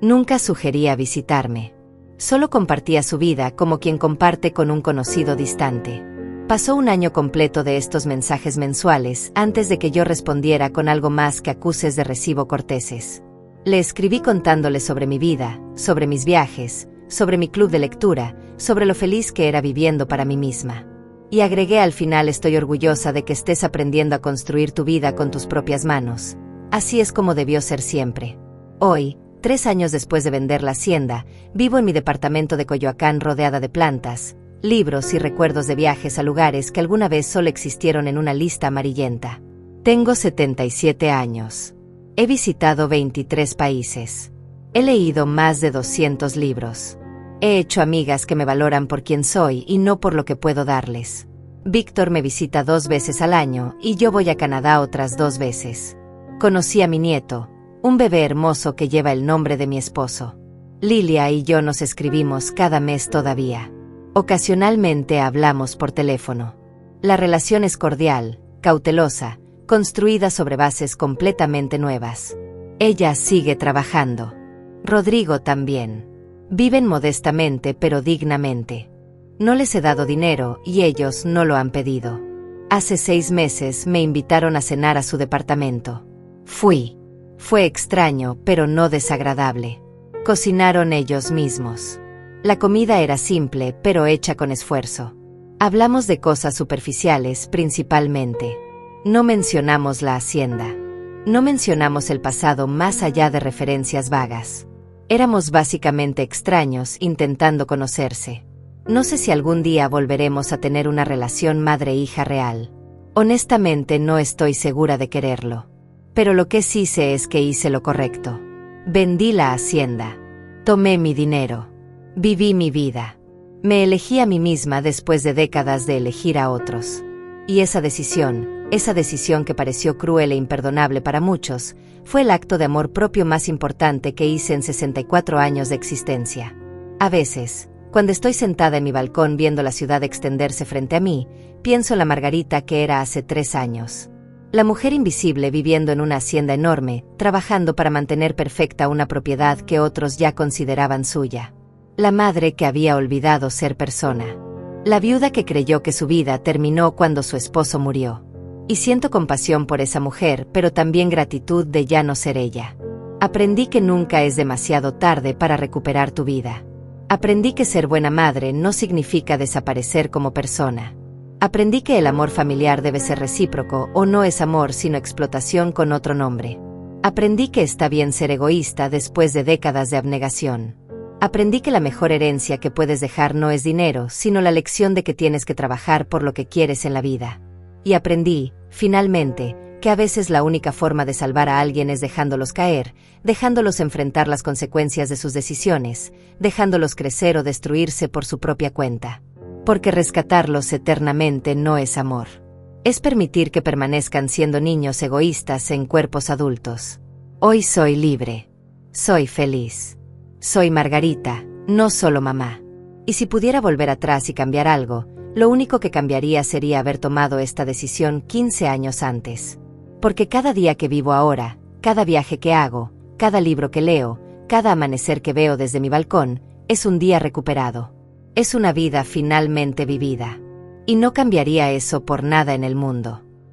Nunca sugería visitarme. Solo compartía su vida como quien comparte con un conocido distante. Pasó un año completo de estos mensajes mensuales antes de que yo respondiera con algo más que acuses de recibo corteses. Le escribí contándole sobre mi vida, sobre mis viajes, sobre mi club de lectura, sobre lo feliz que era viviendo para mí misma. Y agregué al final: «Estoy orgullosa de que estés aprendiendo a construir tu vida con tus propias manos. Así es como debió ser siempre». Hoy, 3 años después de vender la hacienda, vivo en mi departamento de Coyoacán rodeada de plantas, libros y recuerdos de viajes a lugares que alguna vez solo existieron en una lista amarillenta. Tengo 77 años. He visitado 23 países. He leído más de 200 libros. He hecho amigas que me valoran por quien soy y no por lo que puedo darles. Víctor me visita 2 veces al año y yo voy a Canadá otras 2 veces. Conocí a mi nieto, un bebé hermoso que lleva el nombre de mi esposo. Lilia y yo nos escribimos cada mes todavía. Ocasionalmente hablamos por teléfono. La relación es cordial, cautelosa, construida sobre bases completamente nuevas. Ella sigue trabajando. Rodrigo también. Viven modestamente pero dignamente. No les he dado dinero y ellos no lo han pedido. Hace 6 meses me invitaron a cenar a su departamento. Fui. Fue extraño pero no desagradable. Cocinaron ellos mismos. La comida era simple, pero hecha con esfuerzo. Hablamos de cosas superficiales principalmente. No mencionamos la hacienda. No mencionamos el pasado más allá de referencias vagas. Éramos básicamente extraños intentando conocerse. No sé si algún día volveremos a tener una relación madre-hija real. Honestamente no estoy segura de quererlo. Pero lo que sí sé es que hice lo correcto. Vendí la hacienda. Tomé mi dinero. Viví mi vida. Me elegí a mí misma después de décadas de elegir a otros. Y esa decisión que pareció cruel e imperdonable para muchos, fue el acto de amor propio más importante que hice en 64 años de existencia. A veces, cuando estoy sentada en mi balcón viendo la ciudad extenderse frente a mí, pienso en la Margarita que era hace 3 años. La mujer invisible viviendo en una hacienda enorme, trabajando para mantener perfecta una propiedad que otros ya consideraban suya. La madre que había olvidado ser persona. La viuda que creyó que su vida terminó cuando su esposo murió. Y siento compasión por esa mujer, pero también gratitud de ya no ser ella. Aprendí que nunca es demasiado tarde para recuperar tu vida. Aprendí que ser buena madre no significa desaparecer como persona. Aprendí que el amor familiar debe ser recíproco o no es amor sino explotación con otro nombre. Aprendí que está bien ser egoísta después de décadas de abnegación. Aprendí que la mejor herencia que puedes dejar no es dinero, sino la lección de que tienes que trabajar por lo que quieres en la vida. Y aprendí, finalmente, que a veces la única forma de salvar a alguien es dejándolos caer, dejándolos enfrentar las consecuencias de sus decisiones, dejándolos crecer o destruirse por su propia cuenta. Porque rescatarlos eternamente no es amor. Es permitir que permanezcan siendo niños egoístas en cuerpos adultos. Hoy soy libre. Soy feliz. Soy Margarita, no solo mamá. Y si pudiera volver atrás y cambiar algo, lo único que cambiaría sería haber tomado esta decisión 15 años antes. Porque cada día que vivo ahora, cada viaje que hago, cada libro que leo, cada amanecer que veo desde mi balcón, es un día recuperado. Es una vida finalmente vivida. Y no cambiaría eso por nada en el mundo.